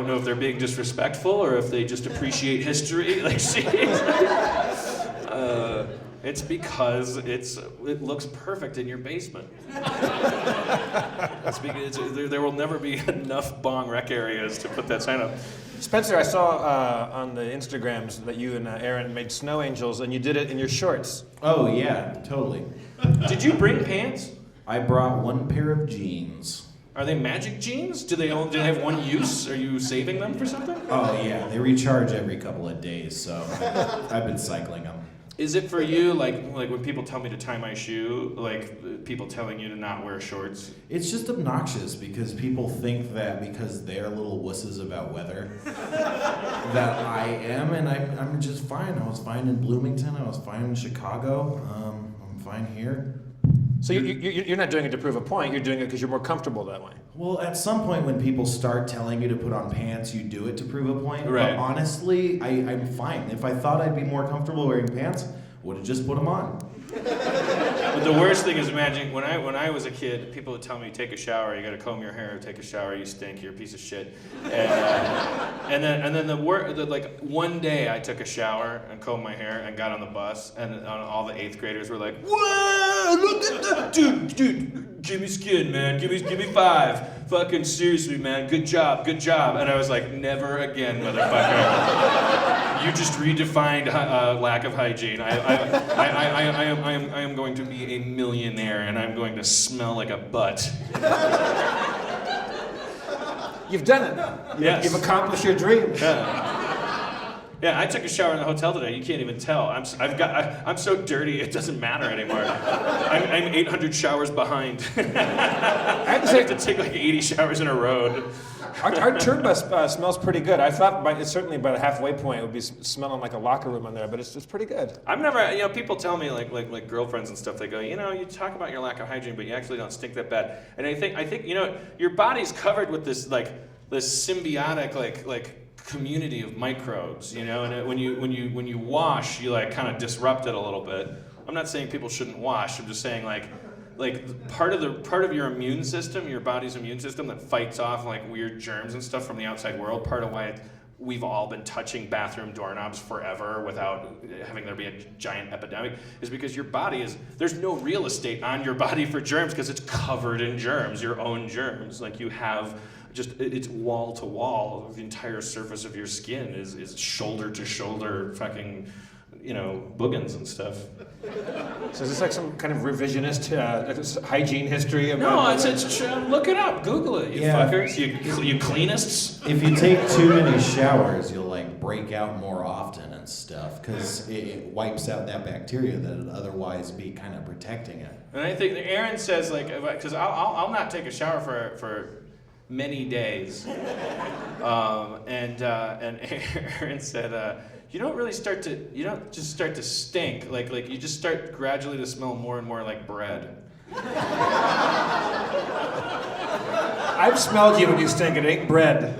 know if they're being disrespectful or if they just appreciate history. It's because it looks perfect in your basement. That's because there will never be enough Bong rec areas to put that sign up. Spencer, I saw on the Instagrams that you and Aaron made snow angels, and you did it in your shorts. Oh yeah, totally. Did you bring pants? I brought 1 pair of jeans. Are they magic jeans? Do they have one use? Are you saving them for something? Oh yeah, they recharge every couple of days, so I've been cycling them. Is it for you like when people tell me to tie my shoe, like people telling you to not wear shorts? It's just obnoxious because people think that because they're little wusses about weather that I am, and I'm just fine. I was fine in Bloomington. I was fine in Chicago. I'm fine here. So you're not doing it to prove a point. You're doing it because you're more comfortable that way. Well, at some point when people start telling you to put on pants, you do it to prove a point. Right. But honestly, I'm fine. If I thought I'd be more comfortable wearing pants, would have just put them on. But the worst thing is, imagine when I was a kid, people would tell me, take a shower, you gotta comb your hair, take a shower, you stink, you're a piece of shit. And then one day I took a shower and combed my hair and got on the bus, and all the 8th graders were like, "Whoa, look at that, dude, give me skin, man, give me 5. Fucking seriously, man, good job. And I was like, never again, motherfucker. You just redefined lack of hygiene. I am going to be a millionaire, and I'm going to smell like a butt. You've done it. Yes. You've accomplished your dream. Yeah. Yeah, I took a shower in the hotel today. You can't even tell. I'm so dirty it doesn't matter anymore. I'm 800 showers behind. I have to take like 80 showers in a row. Our tour bus smells pretty good. I thought certainly by the halfway point it would be smelling like a locker room in there, but it's pretty good. I've never, people tell me like girlfriends and stuff. They go, you talk about your lack of hygiene, but you actually don't stink that bad. And I think your body's covered with this symbiotic like community of microbes, and when you wash, you like kind of disrupt it a little bit. I'm not saying people shouldn't wash. I'm just saying like part of your immune system, your body's immune system that fights off like weird germs and stuff from the outside world. Part of why we've all been touching bathroom doorknobs forever without having there be a giant epidemic is because your body there's no real estate on your body for germs because it's covered in germs, your own germs. Like you have it's wall to wall. The entire surface of your skin is shoulder to shoulder fucking boogans and stuff. So is this like some kind of revisionist hygiene history about? No, it's look it up, Google it, you fuckers, you cleanists. If you take too many showers, you'll like break out more often and stuff because it wipes out that bacteria that would otherwise be kind of protecting it. And I think Aaron says because I'll not take a shower for many days, and Aaron said. You don't just start to stink, like you just start gradually to smell more and more like bread. I've smelled you when you stink, it ain't bread.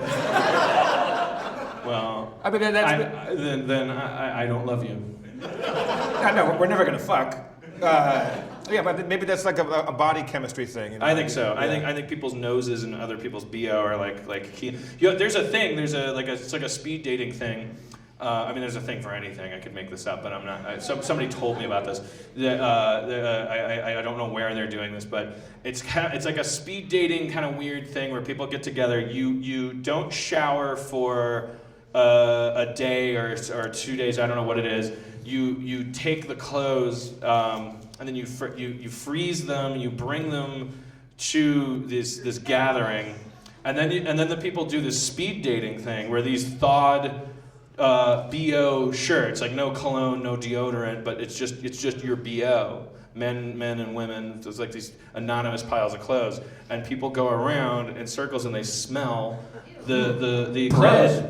Well, I mean, then I don't love you. No, we're never gonna fuck. Yeah, but maybe that's like a body chemistry thing. I think so. Yeah. I think people's noses and other people's BO are like key. There's a thing. It's like a speed dating thing. There's a thing for anything. I could make this up, but I'm not. Somebody told me about this. I don't know where they're doing this, but it's like a speed dating kind of weird thing where people get together. You don't shower for a day or 2 days. I don't know what it is. You take the clothes and then you freeze them. You bring them to this gathering, and then the people do this speed dating thing where these thawed. BO shirts, like no cologne, no deodorant, but it's just your BO. Men and women, there's like these anonymous piles of clothes, and people go around in circles and they smell the clothes.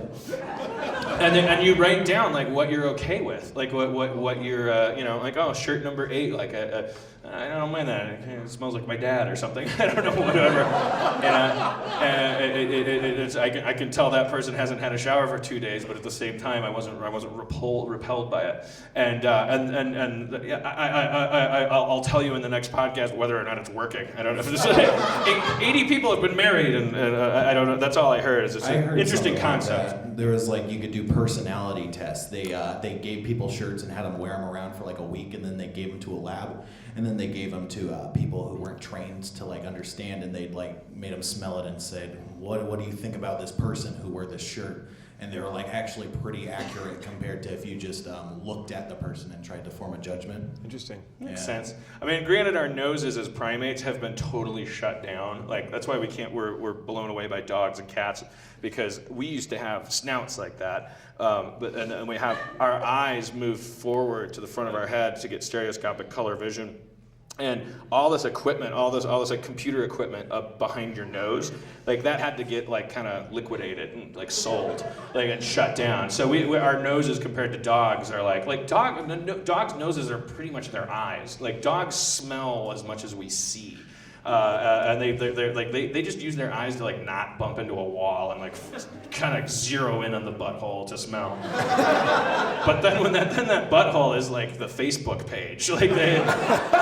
And you write down like what you're okay with, like what you're like shirt number 8, like I don't mind that. It smells like my dad or something. I don't know, whatever. I can tell that person hasn't had a shower for 2 days, but at the same time, I wasn't repelled by it. And I'll tell you in the next podcast whether or not it's working. I don't know. 80 people have been married, and I don't know. That's all I heard. It's an interesting concept. Like there was you could do personality tests. They gave people shirts and had them wear them around for like a week, and then they gave them to a lab. And then they gave them to people who weren't trained to understand, and they'd made them smell it and said, "What do you think about this person who wore this shirt?" And they were actually pretty accurate compared to if you just looked at the person and tried to form a judgment. Interesting. Makes sense. I mean, granted, our noses as primates have been totally shut down. That's why we're blown away by dogs and cats, because we used to have snouts like that. And we have our eyes move forward to the front of our head to get stereoscopic color vision. And all this equipment, all this computer equipment up behind your nose, that had to get kind of liquidated and sold, and shut down. So our noses compared to dogs are dogs' noses are pretty much their eyes. Dogs smell as much as we see. And they just use their eyes to not bump into a wall and kind of zero in on the butthole to smell. But then that butthole is the Facebook page.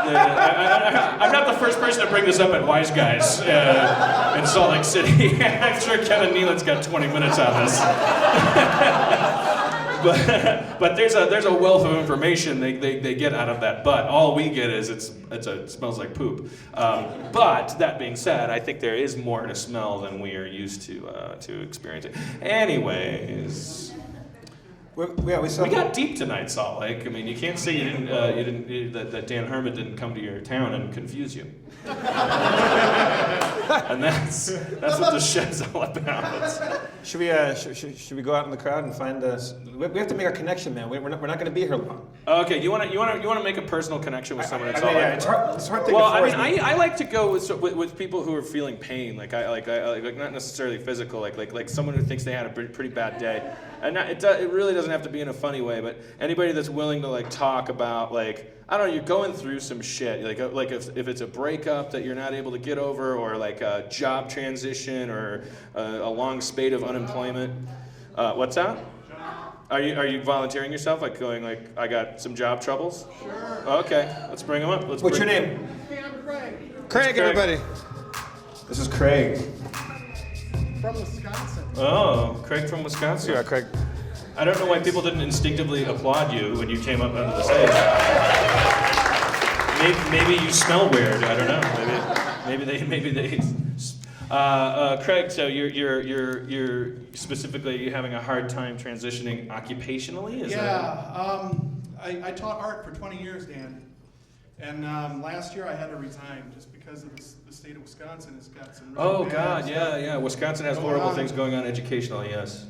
I'm not the first person to bring this up at Wise Guys in Salt Lake City. I'm sure Kevin Nealon's got 20 minutes on this. But there's a wealth of information they get out of that butt. All we get is it smells like poop. But that being said, I think there is more to smell than we are used to experiencing. Anyways, we got deep tonight, Salt Lake. I mean, you can't say that Dan Herman didn't come to your town and confuse you. And that's what the show's all about. Should we go out in the crowd and find us? We have to make our connection, man. We're not going to be here long. Okay, you want to make a personal connection with someone. It's hard to well, I mean, I like to go with people who are feeling pain, like not necessarily physical, like someone who thinks they had a pretty bad day, and it really doesn't have to be in a funny way, but anybody that's willing to like talk about like, I don't know, you're going through some shit, like if it's a breakup that you're not able to get over, or like a job transition, or a long spate of unemployment. What's that? Are you volunteering yourself, like going like, I got some job troubles? Sure. Okay, let's bring them up. What's your name? Hey, I'm Craig. Craig, everybody. This is Craig. From Wisconsin. Oh, Craig from Wisconsin. Yeah, Craig. I don't know why people didn't instinctively applaud you when you came up onto the stage. Maybe you smell weird. I don't know. Maybe they. Craig, so you're specifically, you're having a hard time transitioning occupationally? I taught art for 20 years, Dan. And last year I had to resign just because of the state of Wisconsin has got some really bad stuff. Yeah. Wisconsin has horrible things going on educationally, yes.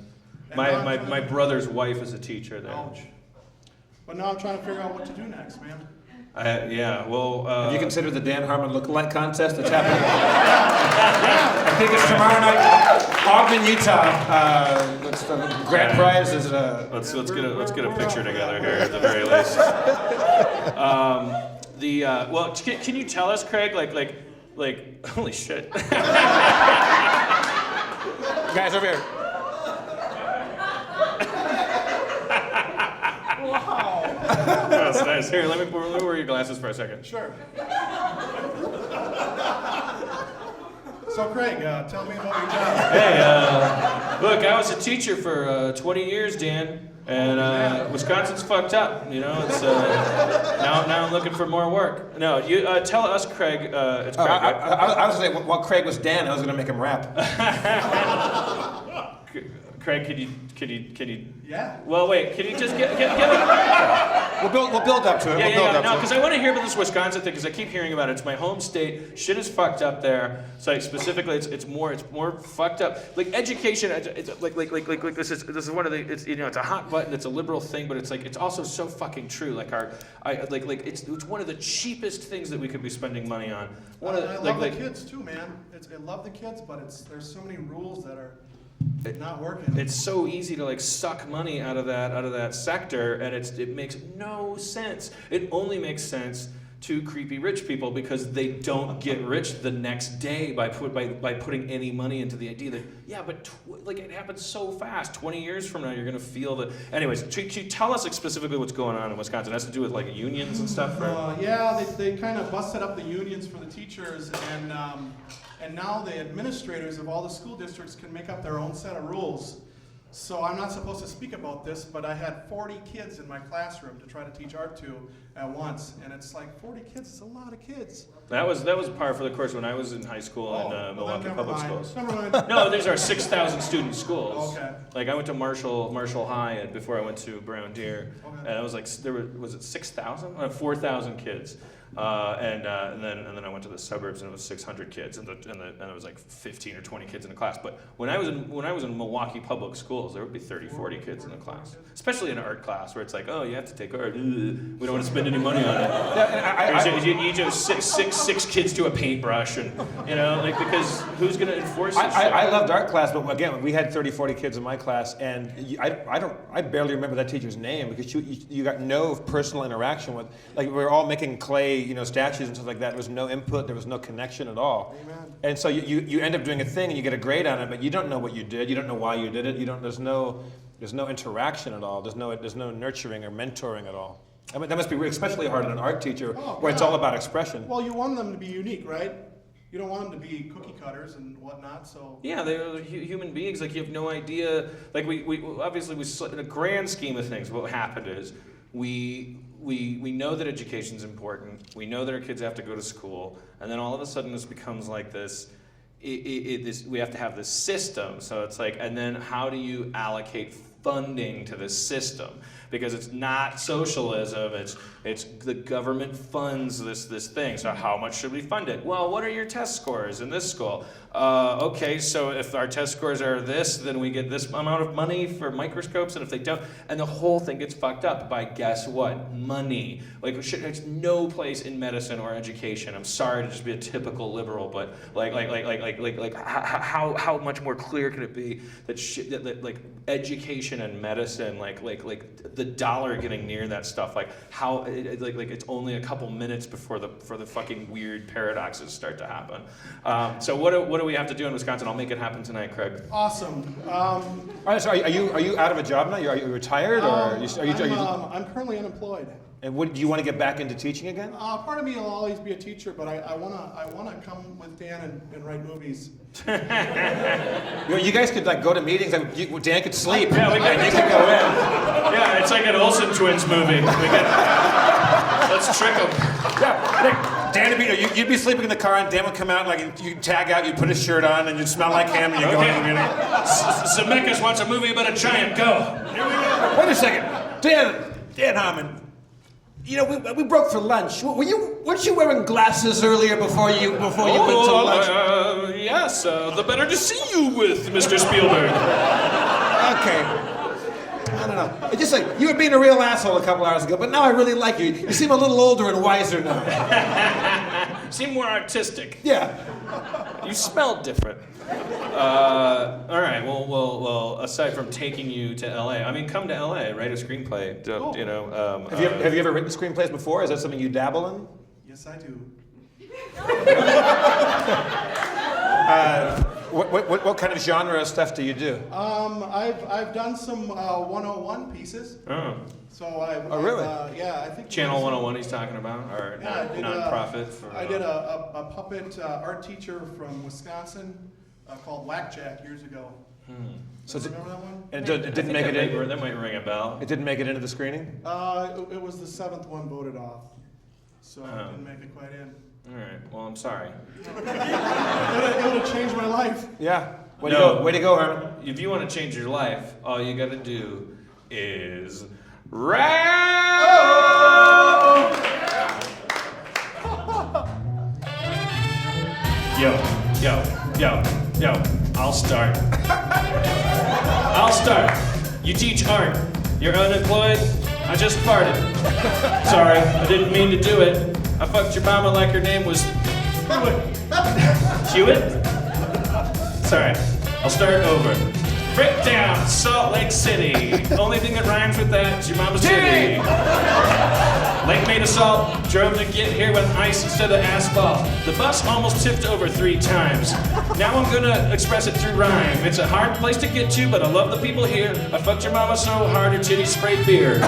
My brother's wife is a teacher there. Ouch. But now I'm trying to figure out what to do next, man. Have you considered the Dan Harmon lookalike contest that's happening? I think it's tomorrow night, Ogden, Utah. What's the grand prize? Is let's get a picture together here at the very least. Can you tell us, Craig, like holy shit. Guys, over here. That's nice. Here, let me wear your glasses for a second. Sure. So Craig, tell me about your job. Hey, look, I was a teacher for 20 years, Dan, and Wisconsin's fucked up. You know, it's now I'm looking for more work. No, you tell us, Craig. It's Craig. I was going to say, while Craig was Dan, I was going to make him rap. Craig, can you? Yeah. Well, wait. Can you just get? We'll build up to it. No, because I want to hear about this Wisconsin thing, because I keep hearing about it. It's my home state. Shit is fucked up there. So specifically, it's more fucked up. Like education, it's like this is one of the, it's, you know, it's a hot button. It's a liberal thing, but it's also so fucking true. Like it's one of the cheapest things that we could be spending money on. I love the kids too, man. I love the kids, but there's so many rules that are not working. It's so easy to like suck money out of that sector, and it makes no sense. It only makes sense to creepy rich people, because they don't get rich the next day by putting any money into the idea that it happens so fast. 20 years from now, you're gonna feel the. Anyways, can you tell us specifically what's going on in Wisconsin? It has to do with like unions and stuff, right? They kind of busted up the unions for the teachers, and now the administrators of all the school districts can make up their own set of rules. So I'm not supposed to speak about this, but I had 40 kids in my classroom to try to teach art to at once, and it's like 40 kids is a lot of kids. That was par for the course when I was in high school in Milwaukee Public Schools. Never mind. No, these are 6,000 student schools. Okay. Like I went to Marshall High before I went to Brown Deer, Okay. and it was like was it 6,000? 4,000 kids. And then I went to the suburbs, and it was 600 kids, and it was like 15 or 20 kids in a class. But when I was in Milwaukee Public Schools, there would be 30, 40 kids in a class, especially in an art class where it's like, oh, you have to take art. We don't want to spend any money on it. You just six kids to a paintbrush, and because who's going to enforce this? I loved art class, but again, we had 30, 40 kids in my class, and I barely remember that teacher's name, because you got no personal interaction with, like, we were all making clay, statues and stuff like that. There was no input, there was no connection at all. Amen. And so you end up doing a thing and you get a grade on it, but you don't know what you did, you don't know why you did it, there's no interaction at all, there's no nurturing or mentoring at all. I mean, that must be especially hard on an art teacher where it's all about expression. Well, you want them to be unique, right? You don't want them to be cookie cutters and whatnot, so. Yeah, they're human beings. Like, you have no idea. Like, we obviously, in a grand scheme of things, what happened is we know that education's important. We know that our kids have to go to school, and then all of a sudden this becomes like this. We have to have this system. So it's like, and then how do you allocate funding to this system, because it's not socialism, it's the government funds this thing. So how much should we fund it? Well, what are your test scores in this school? Okay, so if our test scores are this, then we get this amount of money for microscopes, and if they don't, and the whole thing gets fucked up by, guess what? Money. Like, there's no place in medicine or education. I'm sorry to just be a typical liberal, but how much more clear can it be that that education and medicine, like the dollar getting near that stuff, like how it's only a couple minutes before the fucking weird paradoxes start to happen. So what do we have to do in Wisconsin? I'll make it happen tonight, Craig. Awesome. All right, so are you out of a job now? Are you retired, or are you? I'm currently unemployed. And do you want to get back into teaching again? Part of me will always be a teacher, but I wanna come with Dan and write movies. You guys could go to meetings. Dan could sleep. Yeah, we could. You could go in. Yeah, it's like an Olsen Twins movie. Let's trick them. Yeah, Dan would be. You'd be sleeping in the car, and Dan would come out, and you'd tag out. You'd put his shirt on, and you'd smell like him, and you'd go in the meeting. Zemeckis wants a movie about a giant. Go. Here we go. Wait a second, Dan Harmon. We broke for lunch. Weren't you wearing glasses earlier before you went to lunch? Yes. The better to see you with, Mr. Spielberg. Okay. I don't know. It's just like you were being a real asshole a couple hours ago, but now I really like you. You seem a little older and wiser now. Seem more artistic. Yeah. You smell different. All right. Well. Aside from taking you to LA, come to LA, write a screenplay. Cool. Have you ever written screenplays before? Is that something you dabble in? Yes, I do. What kind of genre stuff do you do? I've done some 101 pieces. Oh. So really? Yeah, I think Channel 101 he's talking about, or nonprofit. I did a puppet art teacher from Wisconsin called Whackjack years ago. So remember that one? And it didn't make it in. That might ring a bell. It didn't make it into the screening. It was the 7th one voted off, so it didn't make it quite in. All right. Well, I'm sorry. It would have changed my life. Yeah. Way to go, Herman. If you want to change your life, all you got to do is Yo. I'll start. You teach art. You're unemployed. I just farted. Sorry, I didn't mean to do it. I fucked your mama like her name was Hewitt? Sorry, I'll start over. Breakdown, Salt Lake City. Only thing that rhymes with that is your mama's city. Lake made of salt, drove to get here with ice instead of asphalt. The bus almost tipped over 3 times. Now I'm gonna express it through rhyme. It's a hard place to get to, but I love the people here. I fucked your mama so hard her titties sprayed beer.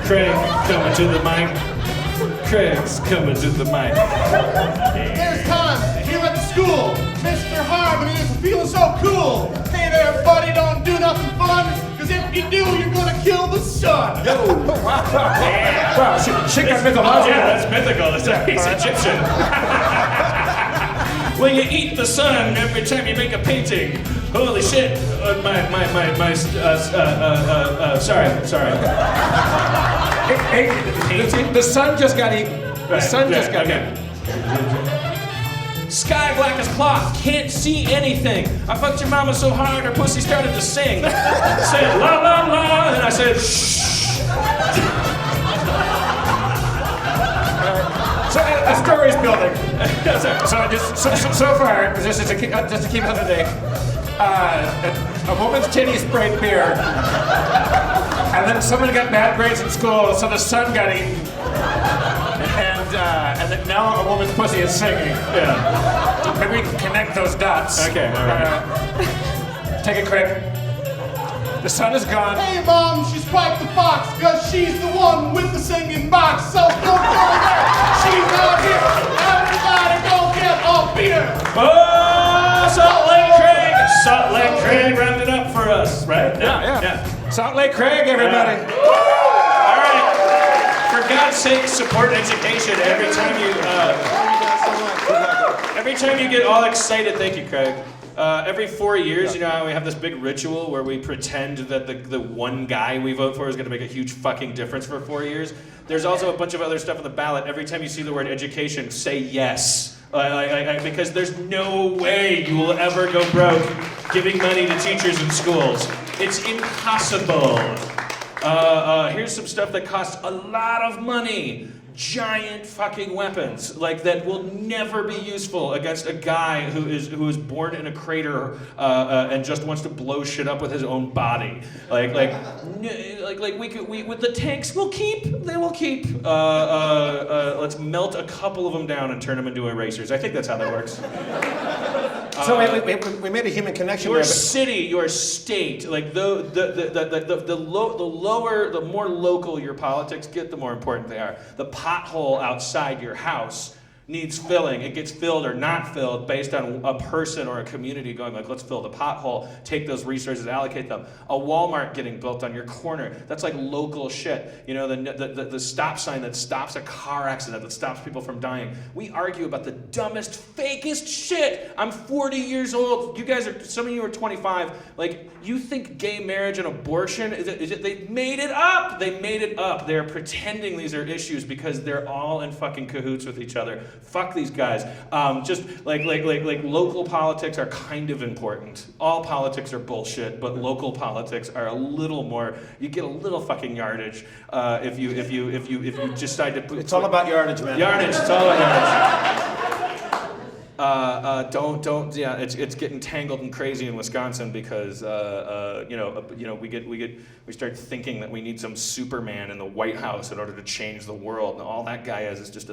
Craig coming to the mic. Craig's coming to the mic. There's time here at the school. Mr. Harmon is feeling so cool. Hey there, buddy, don't do nothing fun. Cause if you do, you're gonna kill the sun. Yo! Wow, shit got mythological. Yeah, that's mythical. He's Egyptian. Well, you eat the sun every time you make a painting. Holy shit! Sorry. Hey, the sun just got eaten. The sun just got eaten. Sky black as cloth, can't see anything. I fucked your mama so hard her pussy started to sing. Said la la la, and I said shh. So the story's building. So far, just to keep it up to date, a woman's titty sprayed beer, and then someone got bad grades in school, so the sun got eaten. And then now a woman's pussy is singing. Yeah. Maybe we can connect those dots. Okay, all right. Take it, Craig. The sun is gone. Hey, Mom, she's quite the fox, cause she's the one with the singing box. So don't go there, she's not here. Everybody go get a beer. Oh, Salt Lake Craig rounded it up for us, right? Yeah. Salt Lake Craig, everybody. All right. For God's sake, support education every time you get all excited. Thank you, Craig. Every 4 years, you know how we have this big ritual where we pretend that the one guy we vote for is going to make a huge fucking difference for 4 years? There's also a bunch of other stuff on the ballot. Every time you see the word education, say yes. Because there's no way you will ever go broke giving money to teachers in schools. It's impossible. Here's some stuff that costs a lot of money. Giant fucking weapons, like that will never be useful against a guy who is born in a crater and just wants to blow shit up with his own body. Like we with the tanks we'll keep. They will keep. Let's melt a couple of them down and turn them into erasers. I think that's how that works. So we made a human connection. Your there, city, your state, like the more local your politics get, the more important they are. The pothole outside your house needs filling. It gets filled or not filled based on a person or a community going like, let's fill the pothole, take those resources, allocate them. A Walmart getting built on your corner, that's like local shit. You know, the stop sign that stops a car accident, that stops people from dying. We argue about the dumbest, fakest shit. I'm 40 years old. You guys some of you are 25. Like, you think gay marriage and abortion, they made it up. They made it up. They're pretending these are issues because they're all in fucking cahoots with each other. Fuck these guys. Just like local politics are kind of important. All politics are bullshit, but local politics are a little more. You get a little fucking yardage if you decide to put. It's all about yardage, man. Yardage. It's all about yardage. Don't. Yeah, it's getting tangled and crazy in Wisconsin because we start thinking that we need some Superman in the White House in order to change the world, and all that guy is just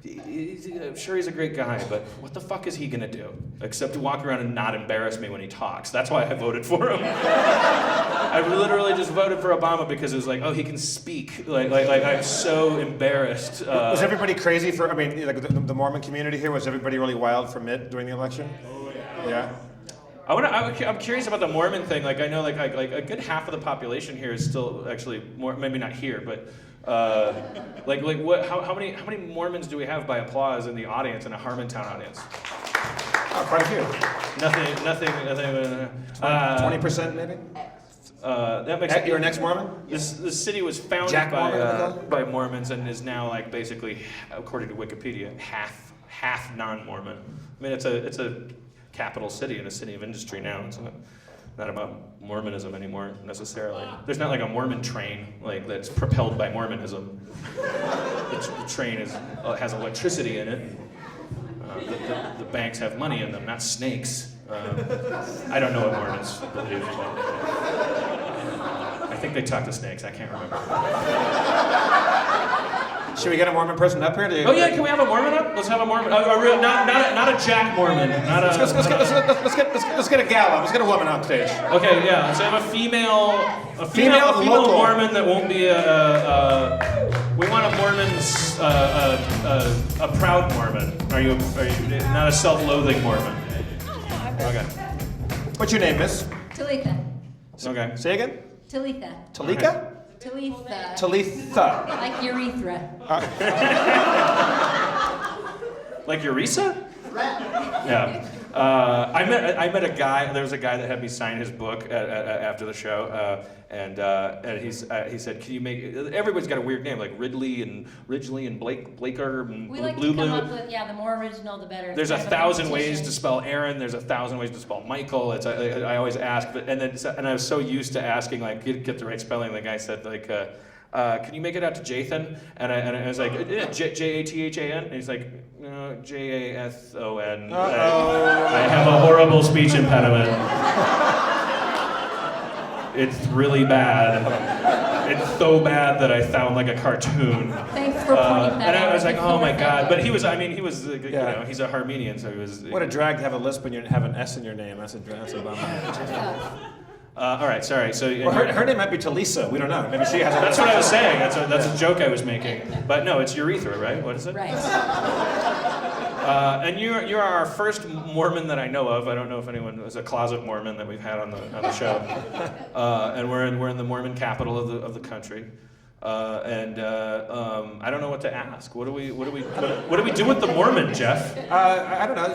I'm sure he's a great guy, but what the fuck is he gonna do? Except to walk around and not embarrass me when he talks. That's why I voted for him. I literally just voted for Obama because it was like, oh, he can speak. Like I'm so embarrassed. Was everybody crazy for? I mean, like the Mormon community here, was everybody really wild for Mitt during the election? Oh yeah. Yeah. I'm curious about the Mormon thing. Like, I know like a good half of the population here is still actually maybe not here, but. How many Mormons do we have by applause in the audience, in a Harmontown audience? Oh, quite a few. Nothing. 20% maybe. That makes You're an ex-Mormon? This city was founded by Mormons and is now like basically, according to Wikipedia, half non-Mormon. I mean, it's a capital city and a city of industry now. It's not about Mormonism anymore necessarily. There's not like a Mormon train like that's propelled by Mormonism. The train has electricity in it. The banks have money in them, not snakes. I don't know what Mormons believe. I think they talk to snakes. I can't remember. Should we get a Mormon person up here? Oh yeah, can we have a Mormon up? Let's have a Mormon. Not a Jack Mormon. Let's get a gal up. Let's get a woman on stage. Okay, yeah. Let's have a female local Mormon that won't be we want a Mormon's a proud Mormon. Are you not a self-loathing Mormon? Okay. What's your name, miss? Talitha. Okay. Say again? Talitha. Talika? Talitha. Talitha. Like urethra. Like Eureka? Yeah. I met a guy. There was a guy that had me sign his book after the show, and he said, "Can you make?" Everybody's got a weird name, like Ridley and Blaker and We like Blue to come Blue. up with the more original, the better. There's It's kind of 1,000 ways to competition. spell Aaron. There's 1,000 ways to spell Michael. I always ask, and I was so used to asking like get the right spelling. The guy said like, "Can you make it out to Jathan?" And I was like, Jathan, and he's like, no, Jason. I have a horrible speech impediment. It's really bad. It's so bad that I sound like a cartoon. Thanks for pointing that and out. I was like, oh my god! But he was, Yeah. he's a Armenian, so he was. What a drag to have a lisp and you have an S in your name. That's a bummer. All right, sorry. So Well, her name might be Talisa. We don't know. Maybe she has a. that's what I was saying. That's a joke I was making. But no, it's urethra, right? What is it? Right. And you're our first Mormon that I know of. I don't know if anyone was a closet Mormon that we've had on the show. And we're in the Mormon capital of the country. I don't know what to ask. What do we do with the Mormon, Jeff? I don't know.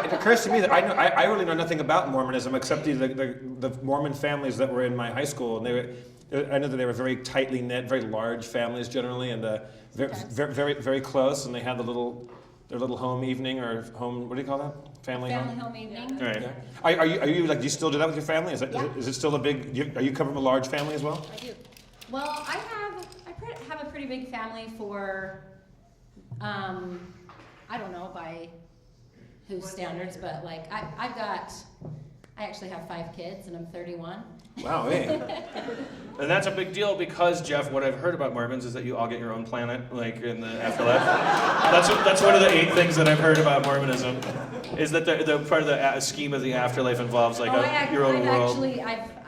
It occurs to me that I really know nothing about Mormonism except the Mormon families that were in my high school, and I know that they were very tightly knit, very large families generally, and very close, and they had their little home evening or home. What do you call that? Family home evening. Right. Yeah. Are you like? Do you still do that with your family? Is it still a big? Are you coming from a large family as well? I do. Well, I have a pretty big family for, I don't know by whose standards, but like I actually have 5 kids and I'm 31. Wow, hey. And that's a big deal because, Jeff, what I've heard about Mormons is that you all get your own planet, like in the afterlife. That's one of the 8 things that I've heard about Mormonism, is that the part of the scheme of the afterlife involves like your own world.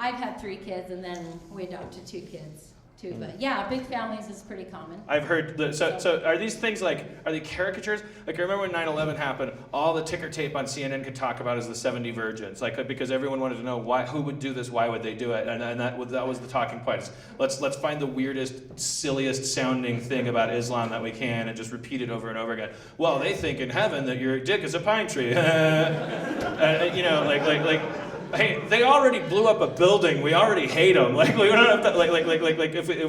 I've had 3 kids and then we adopted 2 kids too. But yeah, big families is pretty common. I've heard so are these things are they caricatures? Like I remember when 9/11 happened, all the ticker tape on CNN could talk about is the 70 virgins, because everyone wanted to know who would do this, why would they do it, and that was the talking point. Let's find the weirdest, silliest sounding thing about Islam that we can and just repeat it over and over again. Well, they think in heaven that your dick is a pine tree. Hey, they already blew up a building. We already hate them. We don't have to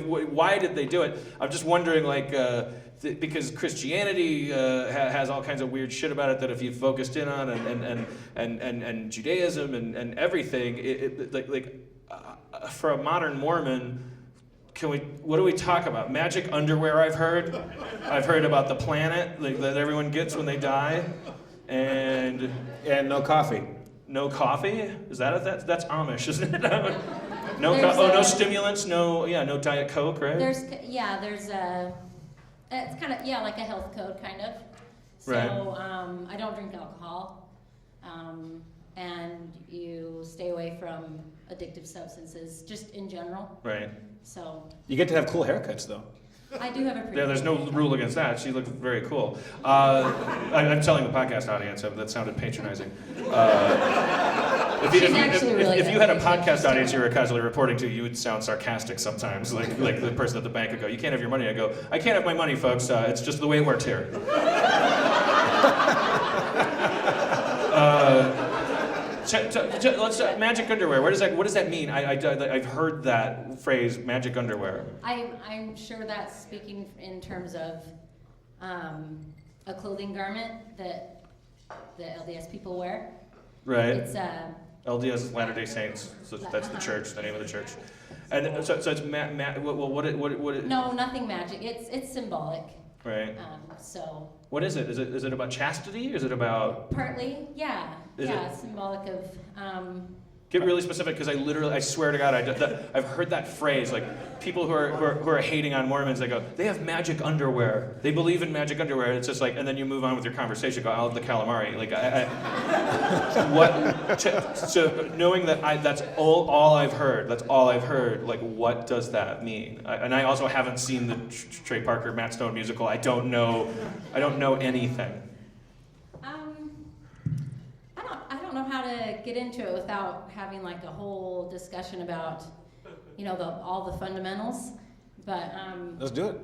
why did they do it? I'm just wondering, because Christianity has all kinds of weird shit about it that if you focused in on, and Judaism and everything, for a modern Mormon, what do we talk about? Magic underwear, I've heard. I've heard about the planet that everyone gets when they die, and no coffee. No coffee? Is that's Amish, isn't it? No stimulants, no Diet Coke, right? There's it's kind of like a health code kind of. So right. I don't drink alcohol, and you stay away from addictive substances just in general. Right. So you get to have cool haircuts though. I do have a pretty. Yeah, there's no rule against that. She looked very cool. I'm telling the podcast audience that sounded patronizing. If you had a podcast audience you were casually reporting to, you would sound sarcastic sometimes, like the person at the bank would go, "You can't have your money." I go, "I can't have my money, folks. It's just the way it works here." Let's magic underwear. What does that mean? I've heard that phrase, magic underwear. I'm sure that's speaking in terms of a clothing garment that the LDS people wear. Right. It's LDS is Latter-day Saints, so that's the church, the name of the church. And so it's what? No, nothing magic. It's symbolic. Right. So. What is it? Is it about chastity? Is it about? Partly, yeah. Symbolic of. Get really specific, because I swear to God, I've heard that phrase. Like people who are hating on Mormons, they go, they have magic underwear. They believe in magic underwear. It's just and then you move on with your conversation. Go, I'll have the calamari. So knowing that that's all I've heard. That's all I've heard. What does that mean? And I also haven't seen the Trey Parker Matt Stone musical. I don't know anything. I don't know how to get into it without having a whole discussion about, all the fundamentals. But let's do it.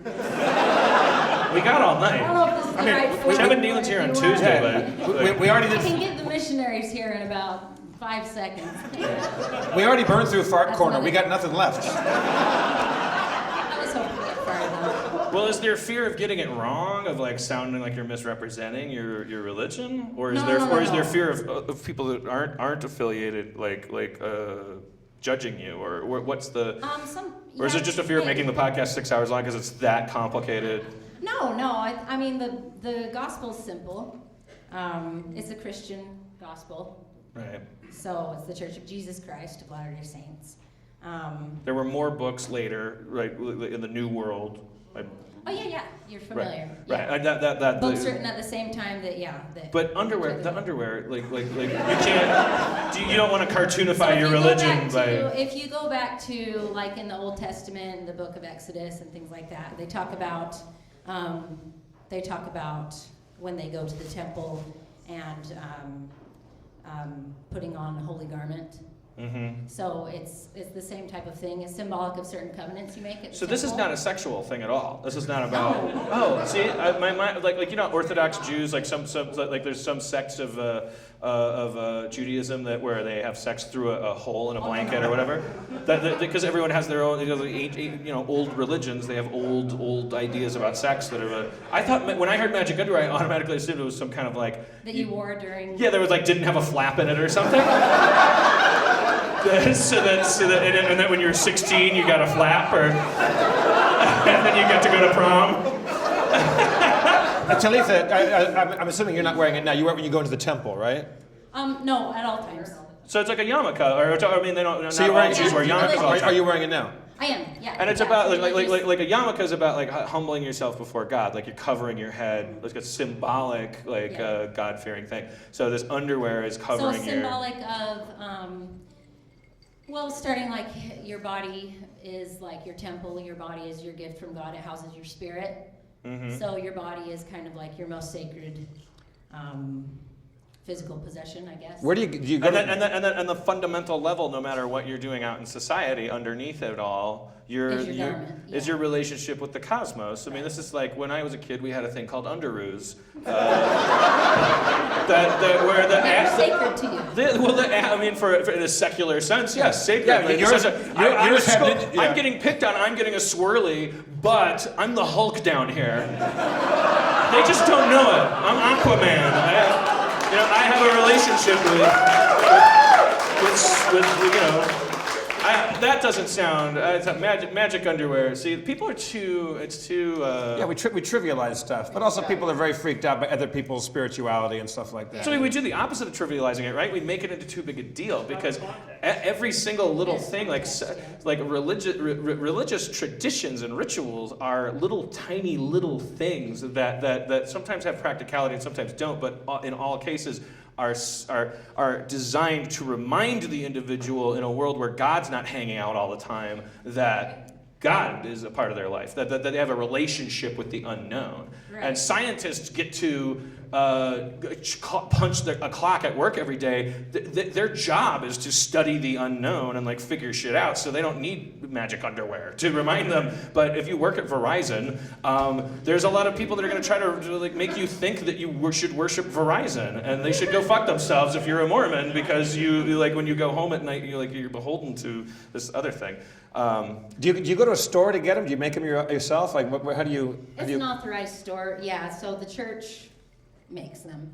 We got all night. I don't know if this is the right format. Kevin Nealon's here on Tuesday, but we already did. I can get the missionaries here in about 5 seconds. We already burned through Fart Corner. We got nothing left. I was hoping to get far enough. Well, is there fear of getting it wrong, of sounding like you're misrepresenting your religion, or is there fear of people that aren't affiliated, judging you, or what's the? Or is it just a fear of making the podcast 6 hours long because it's that complicated? No. I mean the gospel's simple. It's a Christian gospel. Right. So it's the Church of Jesus Christ of Latter-day Saints. There were more books later, right, in the New World. Oh yeah, you're familiar. Right. Yeah. That books written at the same time that. But the underwear, you can't. You don't want to cartoonify your religion by. If you go back to in the Old Testament, in the Book of Exodus and things like that, they talk about when they go to the temple and putting on a holy garment. So it's the same type of thing. It's symbolic of certain covenants you make at the So this is temple. not a sexual thing at all. This is not about. Oh, see, like you know, Orthodox Jews, like some like there's some sects of Judaism that where they have sex through a hole in a blanket or whatever. Because everyone has their own, you know, old religions. They have old ideas about sex that are. I thought when I heard magic underwear, I automatically assumed it was some kind of like. That you wore during. Yeah, there was like didn't have a flap in it or something. so that and then when you were 16 you got a flap or and then you got to go to prom. Talitha, I'm assuming you're not wearing it now. You wear it when you go into the temple, right? No, at all times. So it's like a yarmulke, or I mean they don't. So not you're wearing all Jews wear yarmulkes all the time. Are you wearing it now? I am, yeah. And it's yeah, about so like a yarmulke is about like humbling yourself before God, like you're covering your head, like a symbolic God-fearing thing. So this underwear is covering so symbolic of well, starting like your body is like your temple, your body is your gift from God, it houses your spirit. So your body is kind of like your most sacred physical possession, I guess. Where do you go? And the fundamental level, no matter what you're doing out in society, underneath it all, is your relationship with the cosmos. I mean, this is like when I was a kid, we had a thing called underoos. They're sacred to you. I mean, for in a secular sense, yes, sacred. Yeah, I'm getting picked on. I'm getting a swirly, but I'm the Hulk down here. They just don't know it. I'm Aquaman. I have a relationship with you know. That doesn't sound. It's magic underwear. See, people are too. It's too. Yeah, we trivialize stuff, but also people are very freaked out by other people's spirituality and stuff like that. So we do the opposite of trivializing it, right? We make it into too big a deal because every single little thing, like religious traditions and rituals, are tiny little things that sometimes have practicality and sometimes don't, but in all cases are designed to remind the individual in a world where God's not hanging out all the time that God is a part of their life, that they have a relationship with the unknown. Right. And scientists get to punch a clock at work every day. Their job is to study the unknown and like figure shit out, so they don't need magic underwear to remind them. But if you work at Verizon, there's a lot of people that are going to try to like make you think that you should worship Verizon, and they should go fuck themselves if you're a Mormon, because you like when you go home at night you're beholden to this other thing. Do you go to a store to get them? Do you make them yourself? Like, how do you? It's an authorized store, yeah. So the church makes them.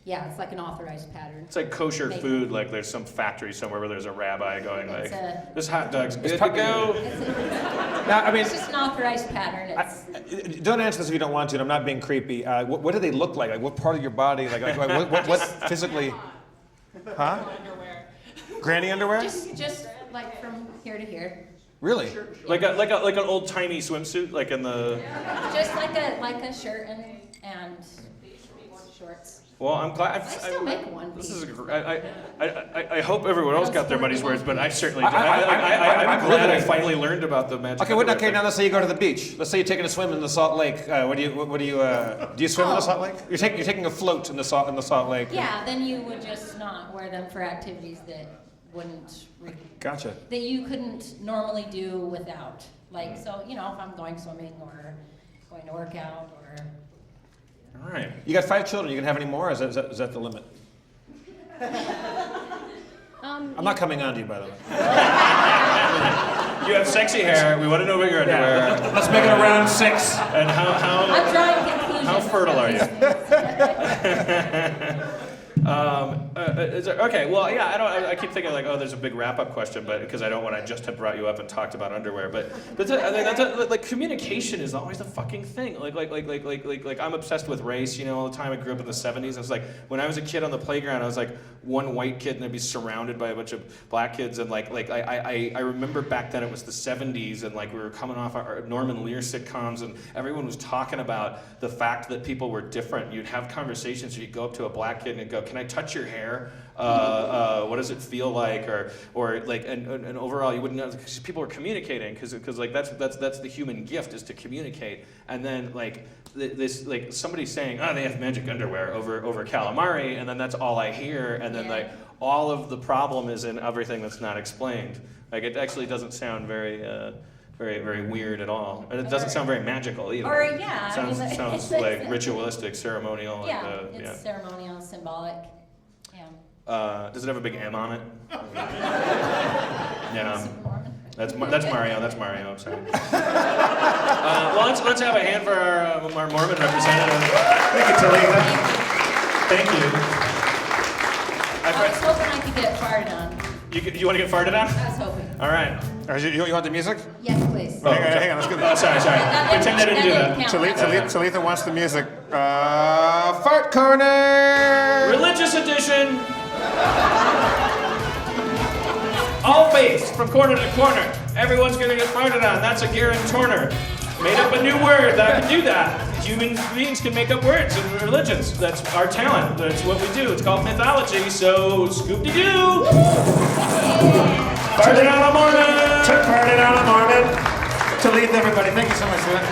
Yeah, it's like an authorized pattern. It's like kosher food. Like there's some factory somewhere where there's a rabbi going like, "This hot dog's good to go." Now, I mean, it's just an authorized pattern. Don't answer this if you don't want to. And I'm not being creepy. What do they look like? Like, what part of your body? Like what physically? Huh? Underwear. Granny underwear? Just like from here to here. Really? Like an old timey swimsuit, like in the. Just like a shirt and shorts. Well, I'm glad. I still make one. This is. I hope everyone else got their money's worth, but I certainly did. I'm glad I finally learned about the magic. Okay. Now let's say you go to the beach. Let's say you're taking a swim in the Salt Lake. Do you swim in the Salt Lake? You're taking a float in the Salt Lake. Yeah, then you would just not wear them for activities that wouldn't. Gotcha. That you couldn't normally do without. Like, so, if I'm going swimming or going to work out or. All right. You got 5 children. You can have any more? Or is that the limit? I'm not coming on to you, by the way. You have sexy hair. We want to know about your underwear. Yeah. Let's make it around 6. And how? I'm drawing conclusions. How fertile are you? Okay, well, yeah, I keep thinking like, oh, there's a big wrap-up question, but because I don't want to just have brought you up and talked about underwear, but like communication is always the fucking thing. Like I'm obsessed with race, all the time. I grew up in the 70s. I was like, when I was a kid on the playground, I was like one white kid and I'd be surrounded by a bunch of black kids, and I remember back then it was the 70s, and like we were coming off our Norman Lear sitcoms, and everyone was talking about the fact that people were different. You'd have conversations, or you'd go up to a black kid and you'd go, "Can I touch your hair? What does it feel like?" Or like, and overall, you wouldn't know, because people were communicating, because like that's the human gift, is to communicate. And then like this, like somebody saying, "Oh, they have magic underwear over calamari," and then that's all I hear, and then like all of the problem is in everything that's not explained. Like it actually doesn't sound very weird at all, and it doesn't sound very magical either. Or yeah, sounds like ritualistic, ceremonial. Yeah, it's ceremonial, symbolic. Yeah. Does it have a big M on it? Yeah. That's Mario. That's Mario. I'm sorry. Well, let's have a hand for our Mormon representative. Thank you, Talita. Thank you. I was hoping I could get farted on. You want to get farted on? I was hoping. All right. You want the music? Yes, please. Oh, hang on, let's get that. Sorry. Pretend I didn't do that. Talitha wants the music. Fart Corner! Religious edition. All faiths from corner to corner. Everyone's gonna get farted on. That's a guarantor. Made up a new word that can do that. Human beings can make up words in religions. That's our talent. That's what we do. It's called mythology. So scoop-de-doo. Farted on a Mormon. Farted on a Mormon. Talitha, everybody, thank you so much for that.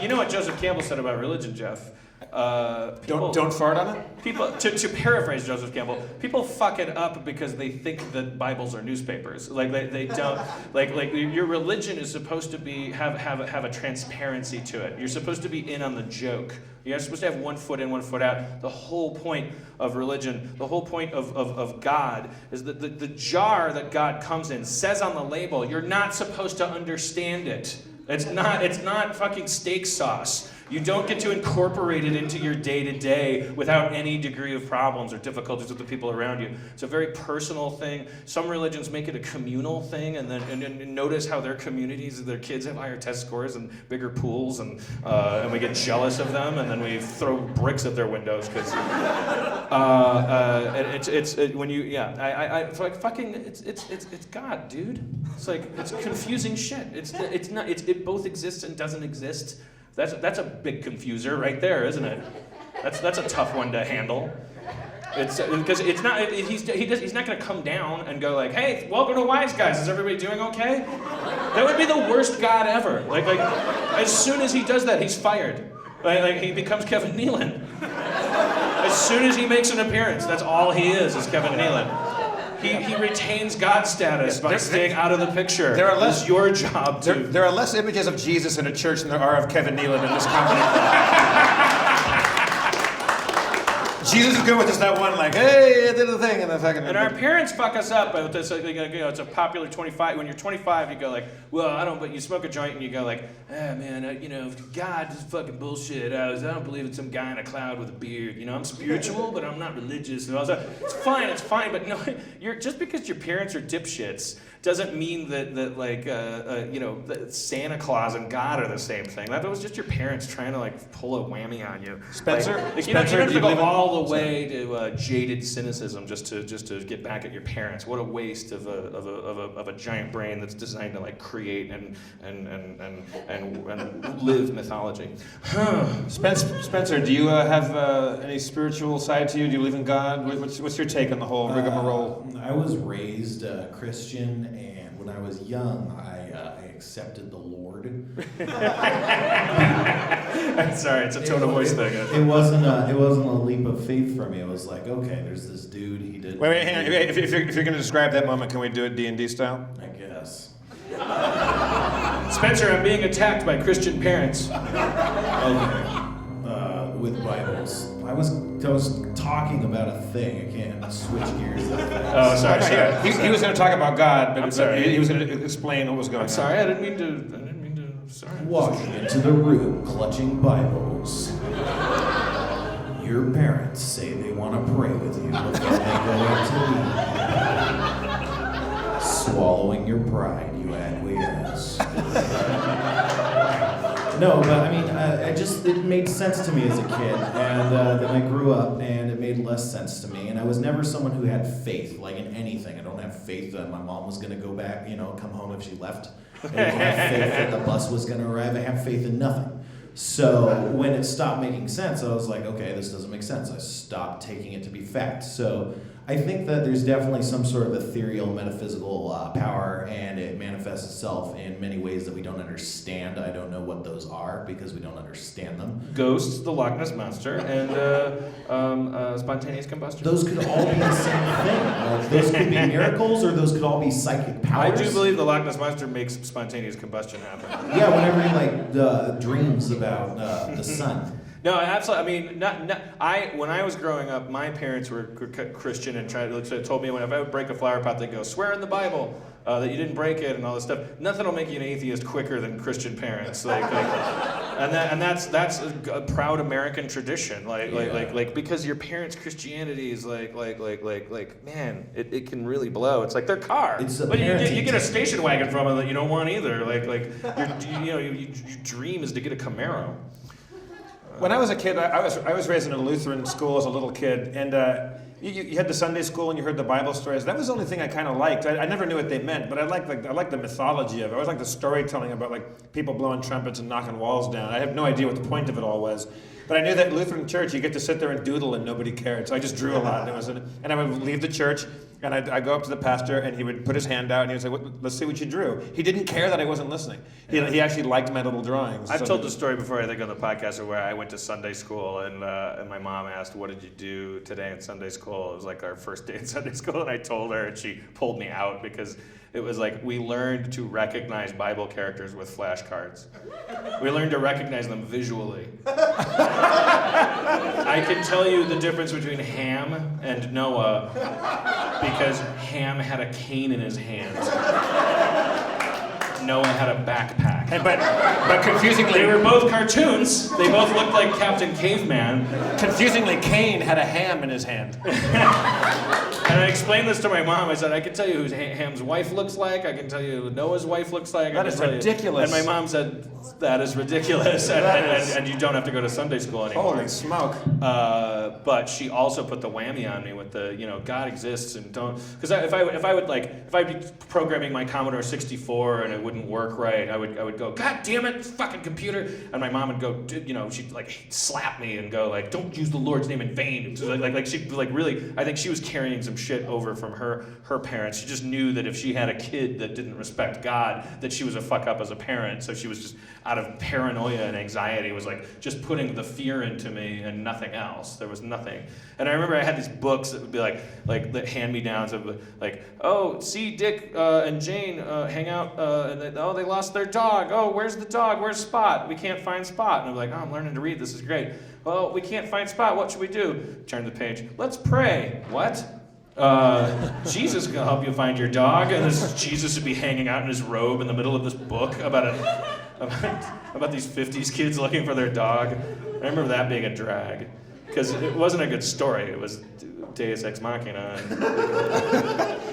You know what Joseph Campbell said about religion, Jeff? Don't fart on it? People, to paraphrase Joseph Campbell, people fuck it up because they think that Bibles are newspapers. Like they don't like your religion is supposed to be have a transparency to it. You're supposed to be in on the joke. You're supposed to have one foot in, one foot out. The whole point of religion, the whole point of God is that the jar that God comes in says on the label, you're not supposed to understand it. It's not fucking steak sauce. You don't get to incorporate it into your day-to-day without any degree of problems or difficulties with the people around you. It's a very personal thing. Some religions make it a communal thing, and then notice how their communities, their kids have higher test scores and bigger pools, and we get jealous of them, and then we throw bricks at their windows because it's God, dude. It's like it's confusing shit. It both exists and doesn't exist. That's a big confuser right there, isn't it? That's a tough one to handle. It's because it's not he's not going to come down and go like, "Hey, welcome to Wise Guys. Is everybody doing okay?" That would be the worst God ever. Like as soon as he does that, he's fired. Like he becomes Kevin Nealon. As soon as he makes an appearance, that's all he is Kevin Nealon. He retains God status by staying out of the picture. It's your job to. There are less images of Jesus in a church than there are of Kevin Nealon in this company. Jesus is good with just that one, like, hey, I did the thing, and then fucking. And our parents fuck us up with this. It's a popular 25. When you're 25, you go like, well, I don't. But you smoke a joint and you go like, man, God is fucking bullshit. I don't believe in some guy in a cloud with a beard. I'm spiritual, but I'm not religious. And I was like, it's fine. But no, just because your parents are dipshits doesn't mean that Santa Claus and God are the same thing. That was just your parents trying to like pull a whammy on you. Spencer, you don't have to go all the way to jaded cynicism just to get back at your parents. What a waste of a giant brain that's designed to like create and live mythology. Spencer, do you have any spiritual side to you? Do you believe in God? What's your take on the whole rigmarole? I was raised Christian, and when I was young, I accepted the Lord. Sorry, it's a tone of voice thing. It wasn't a leap of faith for me. It was like, okay, there's this dude. He did. Wait, hang on. If you're going to describe that moment, can we do it D&D style? I guess. Spencer, I'm being attacked by Christian parents. Okay. With Bibles. I was talking about a thing. I can't switch gears that fast. Oh, sorry. He was going to talk about God, but I'm sorry. he was going to explain what was going on. I'm sorry, I didn't mean to. Sorry. Walking into the room, clutching Bibles. Your parents say they want to pray with you before they go out to eat. Swallowing your pride, you acquiesce. No, but I mean, it made sense to me as a kid, and then I grew up, and it made less sense to me, and I was never someone who had faith, like in anything. I don't have faith that my mom was going to go back, come home if she left. I don't have faith that the bus was going to arrive. I have faith in nothing. So when it stopped making sense, I was like, okay, this doesn't make sense. I stopped taking it to be fact. So I think that there's definitely some sort of ethereal, metaphysical power, and it manifests itself in many ways that we don't understand. I don't know what those are because we don't understand them. Ghosts, the Loch Ness Monster, and spontaneous combustion. Those could all be the same thing. Like, those could be miracles, or those could all be psychic powers. I do believe the Loch Ness Monster makes spontaneous combustion happen. Yeah, whenever he dreams about the sun. No, absolutely. I mean, when I was growing up, my parents were Christian and told me whenever I would break a flower pot, they'd go, swear in the Bible that you didn't break it and all this stuff. Nothing will make you an atheist quicker than Christian parents. And that's a proud American tradition. Because your parents' Christianity is man, it can really blow. It's like their car. But you get a station wagon from them that you don't want either. Your dream is to get a Camaro. When I was a kid, I was raised in a Lutheran school as a little kid, and you had the Sunday school and you heard the Bible stories. That was the only thing I kind of liked. I never knew what they meant, but I liked the mythology of it. I always liked the storytelling about like people blowing trumpets and knocking walls down. I have no idea what the point of it all was, but I knew that Lutheran church you get to sit there and doodle and nobody cared. So I just drew a lot, and I would leave the church. And I'd go up to the pastor, and he would put his hand out, and he would say, let's see what you drew. He didn't care that I wasn't listening. He actually liked my little drawings. I've told the story before, I think, on the podcast, where I went to Sunday school, and my mom asked, what did you do today in Sunday school? It was like our first day in Sunday school, and I told her, and she pulled me out, because it was like we learned to recognize Bible characters with flashcards. We learned to recognize them visually. I can tell you the difference between Ham and Noah because Ham had a cane in his hand. Noah had a backpack. But confusingly, they were both cartoons. They both looked like Captain Caveman. Confusingly, Cain had a ham in his hand. And I explained this to my mom. I said, I can tell you who Ham's wife looks like. I can tell you who Noah's wife looks like. That is ridiculous. And my mom said, that is ridiculous. And you don't have to go to Sunday school anymore. Holy smoke. But she also put the whammy on me with the, God exists and don't. Because if I'd be programming my Commodore 64 and it wouldn't work right, I would go, God damn it, fucking computer. And my mom would go, she'd slap me and go don't use the Lord's name in vain. So she'd really, I think she was carrying some shit over from her parents. She just knew that if she had a kid that didn't respect God, that she was a fuck up as a parent. So she was just out of paranoia and anxiety was just putting the fear into me and nothing else. There was nothing. And I remember I had these books that would be like the hand-me-downs of see Dick and Jane hang out and they lost their dog. Oh, where's the dog? Where's Spot? We can't find Spot. And I'm like, I'm learning to read. This is great. Well, we can't find Spot. What should we do? Turn the page. Let's pray. What? Jesus can help you find your dog, and Jesus would be hanging out in his robe in the middle of this book about these 50s kids looking for their dog. I remember that being a drag, because it wasn't a good story. It was Deus Ex Machina,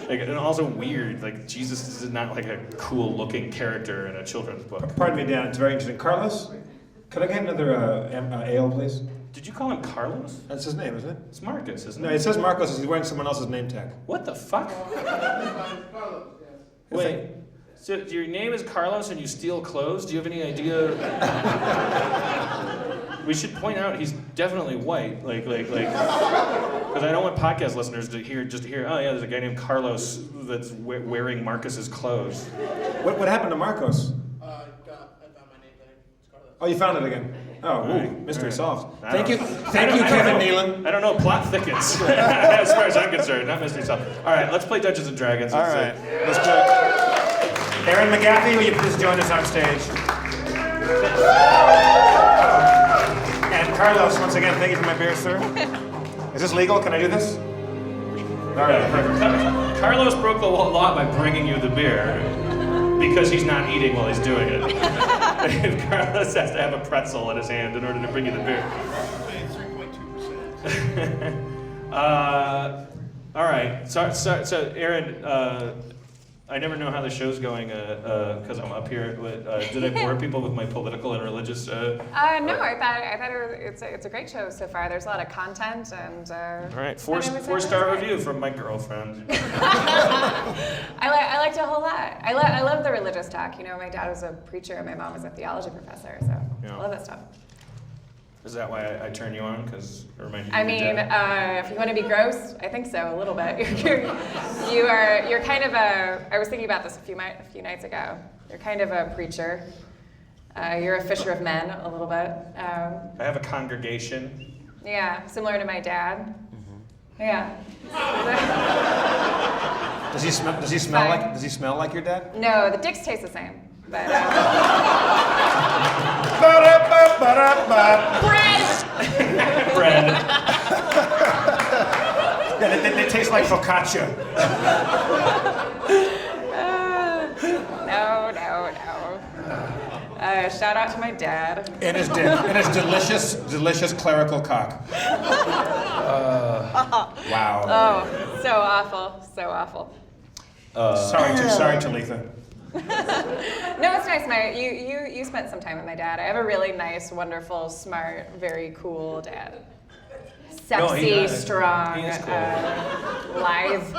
and also weird. Jesus is not a cool-looking character in a children's book. Pardon me, Dan. It's very interesting. Carlos, could I get another ale, please? Did you call him Carlos? That's his name, isn't it? It's Marcus, isn't it? No, it says Marcos. He's wearing someone else's name tag. What the fuck? Wait, so your name is Carlos and you steal clothes? Do you have any idea? We should point out he's definitely white, because I don't want podcast listeners to hear, oh yeah, there's a guy named Carlos that's wearing Marcus's clothes. What happened to Marcos? I found my name tag. It's Carlos. Oh, you found it again. Oh, right. Mystery solved. Thank you, Kevin Nealon. I don't know, plot thickens. As far as I'm concerned, not mystery solved. All right, let's play Dungeons and Dragons. All right, let's go. Aaron McGaffey, will you please join us on stage? And Carlos, once again, thank you for my beer, sir. Is this legal? Can I do this? All right, perfect. Carlos broke the law by bringing you the beer because he's not eating while he's doing it. Carlos has to have a pretzel in his hand in order to bring you the beer. 3.2%. All right. So Aaron, I never know how the show's going because I'm up here. Did I bore people with my political and religious? No, I thought it's a great show so far. There's a lot of content and. All right, four-star review from my girlfriend. I liked it a whole lot. I love the religious talk. My dad was a preacher and my mom was a theology professor, so I love that stuff. Is that why I turn you on? Because it reminds you I of your mean, dad? if you want to be gross, I think so, a little bit. You're kind of a, I was thinking about this a few nights ago. You're kind of a preacher. You're a fisher of men, a little bit. I have a congregation. Yeah, similar to my dad. Yeah. Does he smell like your dad? No, the dicks taste the same. But Bread. Yeah, they taste like focaccia. No. Shout out to my dad. And his delicious clerical cock. Wow. Oh, so awful. Sorry, Talitha. No, it's nice. You spent some time with my dad. I have a really nice, wonderful, smart, very cool dad. Sexy, strong, He is cool. lithe.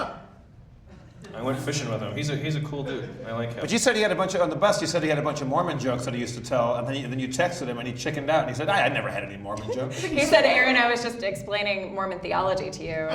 I went fishing with him. He's a cool dude. I like him. But you said he had a bunch of, on the bus, you said he had a bunch of Mormon jokes that he used to tell, and then you texted him and he chickened out and he said, I never had any Mormon jokes. He said, Aaron, I was just explaining Mormon theology to you.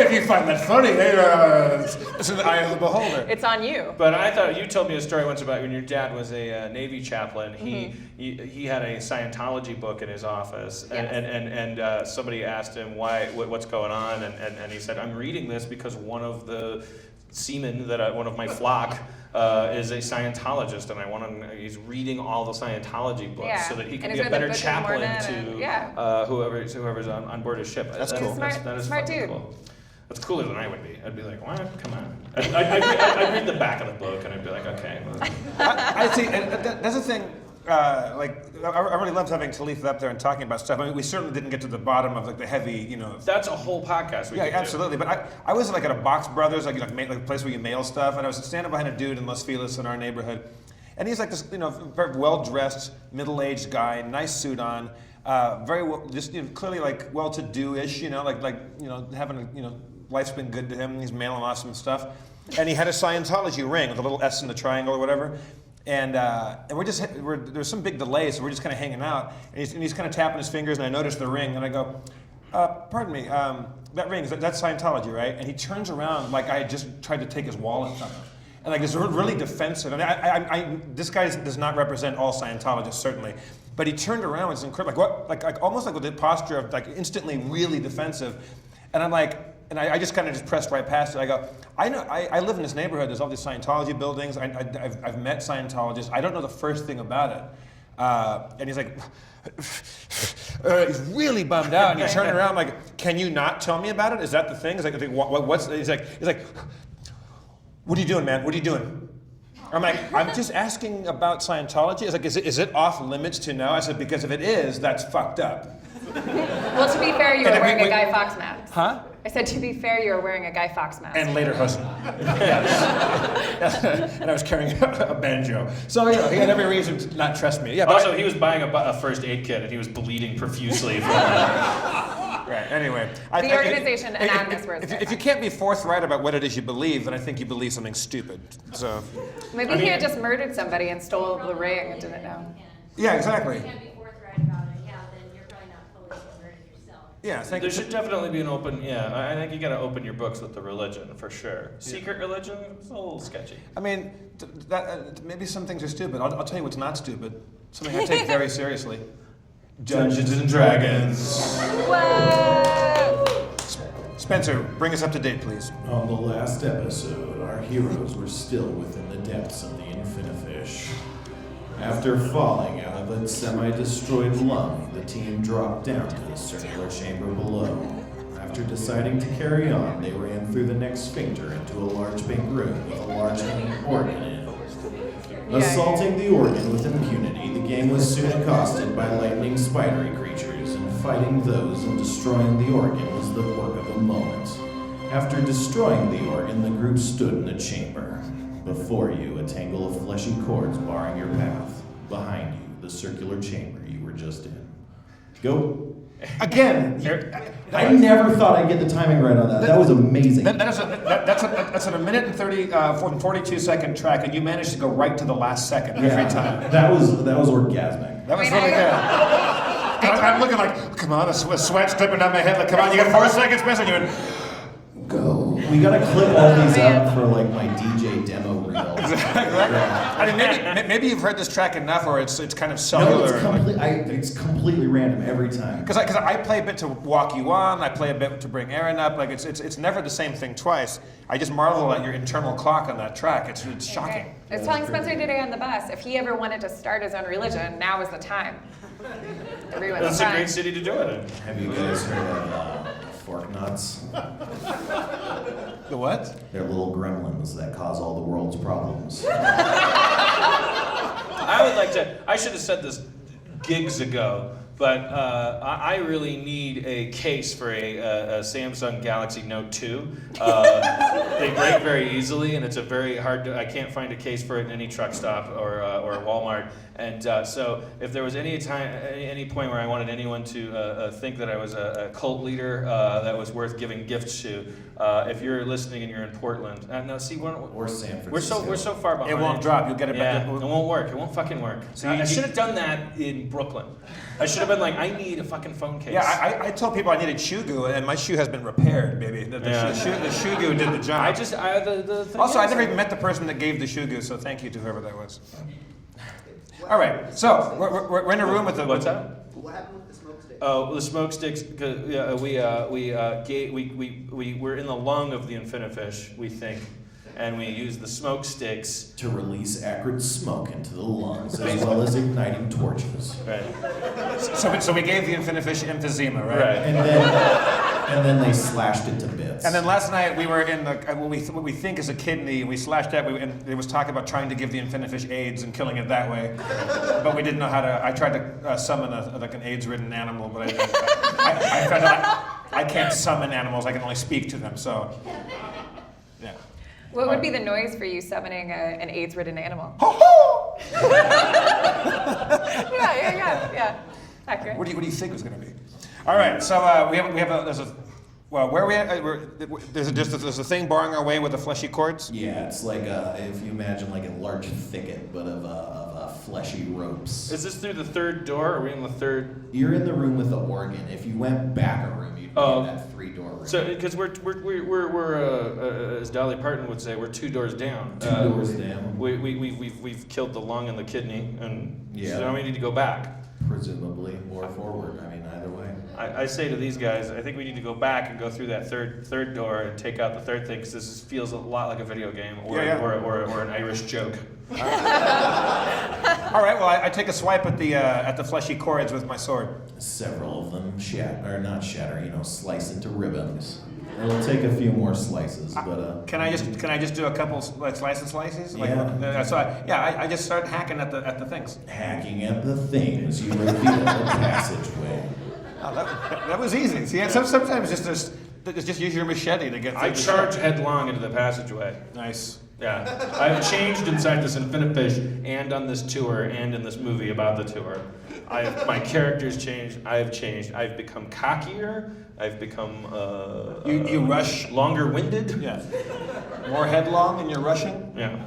If you find that funny, it's in the eye of the beholder. It's on you. But I thought you told me a story once about when your dad was a Navy chaplain. He had a Scientology book in his office, and somebody asked him what's going on, and he said, I'm reading this because one of the seamen one of my flock is a Scientologist, and I want him. He's reading all the Scientology books so that he can be a better chaplain to whoever's on board his ship. That's cool. That is Smart fucking dude. cool. That's cooler than I would be. I'd be like, what? Come on. I'd read the back of the book, and I'd be like, okay. Well. I see. That's the thing. I really loved having Talitha up there and talking about stuff. I mean, we certainly didn't get to the bottom of like the heavy, That's a whole podcast. Yeah, absolutely. But I was like at a Box Brothers, like a place where you mail stuff, and I was standing behind a dude in Los Feliz in our neighborhood, and he's like this, very well-dressed, middle-aged guy, nice suit on, very well, just clearly like well-to-do-ish, having life's been good to him. He's mailing off some stuff, and he had a Scientology ring with a little S in the triangle or whatever. And there's some big delay, so we're just kind of hanging out. And he's kind of tapping his fingers, and I notice the ring, and I go, pardon me, that ring, that's Scientology, right? And he turns around like I had just tried to take his wallet from him. And like, it's really defensive. And this guy does not represent all Scientologists, certainly. But he turned around, it's incredible, like almost like with the posture of like instantly really defensive. And I'm like, and I just kind of pressed right past it. I go, I know, I live in this neighborhood. There's all these Scientology buildings. I've met Scientologists. I don't know the first thing about it. And he's like, he's really bummed out. And he turned around like, can you not tell me about it? Is that the thing? He's like, what's? He's like, what are you doing, man? What are you doing? I'm like, I'm just asking about Scientology. It's like, is it off limits to know? I said, because if it is, that's fucked up. Well, to be fair, you were wearing a Guy Fawkes mask. Huh? I said, to be fair, you were wearing a Guy Fawkes mask. And later husband. Yes. And I was carrying a banjo. So, he had every reason to not trust me. Yeah, also, he was buying a first aid kit, and he was bleeding profusely from that. Right, anyway. The organization, Anonymous, if you can't be forthright about what it is you believe, then I think you believe something stupid. So. Maybe he had just murdered somebody and stole the ring and didn't know. Yeah, exactly. Yeah, there should definitely be an open. Yeah, I think you got to open your books with the religion for sure. Secret religion, it's a little sketchy. I mean, maybe some things are stupid. I'll tell you what's not stupid. Something I take very seriously. Dungeons and Dragons. Whoa! Spencer, bring us up to date, please. On the last episode, our heroes were still within the depths of the Infinifish. After falling out of a semi-destroyed lung, the team dropped down to the circular chamber below. After deciding to carry on, they ran through the next sphincter into a large pink room with a large hanging organ in it. Assaulting the organ with impunity, the game was soon accosted by lightning spidery creatures, and fighting those and destroying the organ was the work of a moment. After destroying the organ, the group stood in a chamber. Before you, a tangle of fleshy cords barring your path. Behind you, the circular chamber you were just in. Go. Again, I never thought I'd get the timing right on that. That was amazing. that's a minute and 42-second track, and you managed to go right to the last second every time. That was orgasmic. That was really good. I'm looking like, come on, a sweat's dripping down my head. Like, come on, you got 4 seconds missing. You went, go. We gotta clip all these up for like my DJ demo reel. Exactly. I mean, maybe you've heard this track enough, or it's kind of No, cellular. it's completely random every time. Because I play a bit to walk you on, I play a bit to bring Aaron up. Like it's never the same thing twice. I just marvel at your internal clock on that track. It's shocking. I was telling Spencer today on the bus, if he ever wanted to start his own religion, now is the time. Everyone's That's trying. a great city to do it in. Have you guys heard of fork nuts? The what? They're little gremlins that cause all the world's problems. I would like to. I should have said this gigs ago, but I really need a case for a Samsung Galaxy Note 2. They break very easily, and it's a very hard. I can't find a case for it in any truck stop or Walmart. And so, if there was any point where I wanted anyone to think that I was a cult leader that was worth giving gifts to, if you're listening and you're in Portland, no, see, Or San Francisco. we're so far behind. It won't drop. You'll get it back. Yeah, it won't work. It won't fucking work. I should have done that in Brooklyn. I should have been like, I need a fucking phone case. Yeah, I told people I needed shoe goo, and my shoe has been repaired, baby. The shoe goo did the job. The thing Also, I is, never even met the person that gave the shoe goo, so thank you to whoever that was. All right, so we're in a room with the. What's that? What happened with the smoke stick? Oh, the smoke sticks. We're in the lung of the infinifish, we think, and we use the smoke sticks to release acrid smoke into the lungs, as well as igniting torches. Right. So we gave the infinifish emphysema, right? Right. And then they slashed it to bits. And then last night we were in what we think is a kidney, and we slashed that. And there was talk about trying to give the infinifish AIDS and killing it that way, but we didn't know how to. I tried to summon an AIDS-ridden animal, but I found out I can't summon animals. I can only speak to them. So, yeah. What would be the noise for you summoning an AIDS-ridden animal? Yeah. Accurate. What do you think it was going to be? All right, so there's a thing barring our way with the fleshy cords. Yeah, it's like if you imagine like a large thicket, but of fleshy ropes. Is this through the third door? Are we in the third? You're in the room with the organ. If you went back a room, you'd be in that 3-door room. So, because we're as Dolly Parton would say, we're 2 doors down. 2 doors down. We've killed the lung and the kidney, and Yeah. so now we need to go back. Presumably, or forward. I mean, either way. I say to these guys, I think we need to go back and go through that third door and take out the third thing, because this feels a lot like a video game or an Irish joke. All right, well I take a swipe at the fleshy cords with my sword. Several of them slice into ribbons. It'll take a few more slices, but Can I just do a couple slices? Yeah. I just start hacking at the things. hacking at the things, you reveal the passageway. Oh, that was easy. See, sometimes just use your machete to get. I charge headlong into the passageway. Nice. Yeah, I've changed inside this Infinifish and on this tour and in this movie about the tour. My character's changed. I have changed. I've become cockier. I've become you rush longer-winded. Yeah. More headlong in your rushing. Yeah.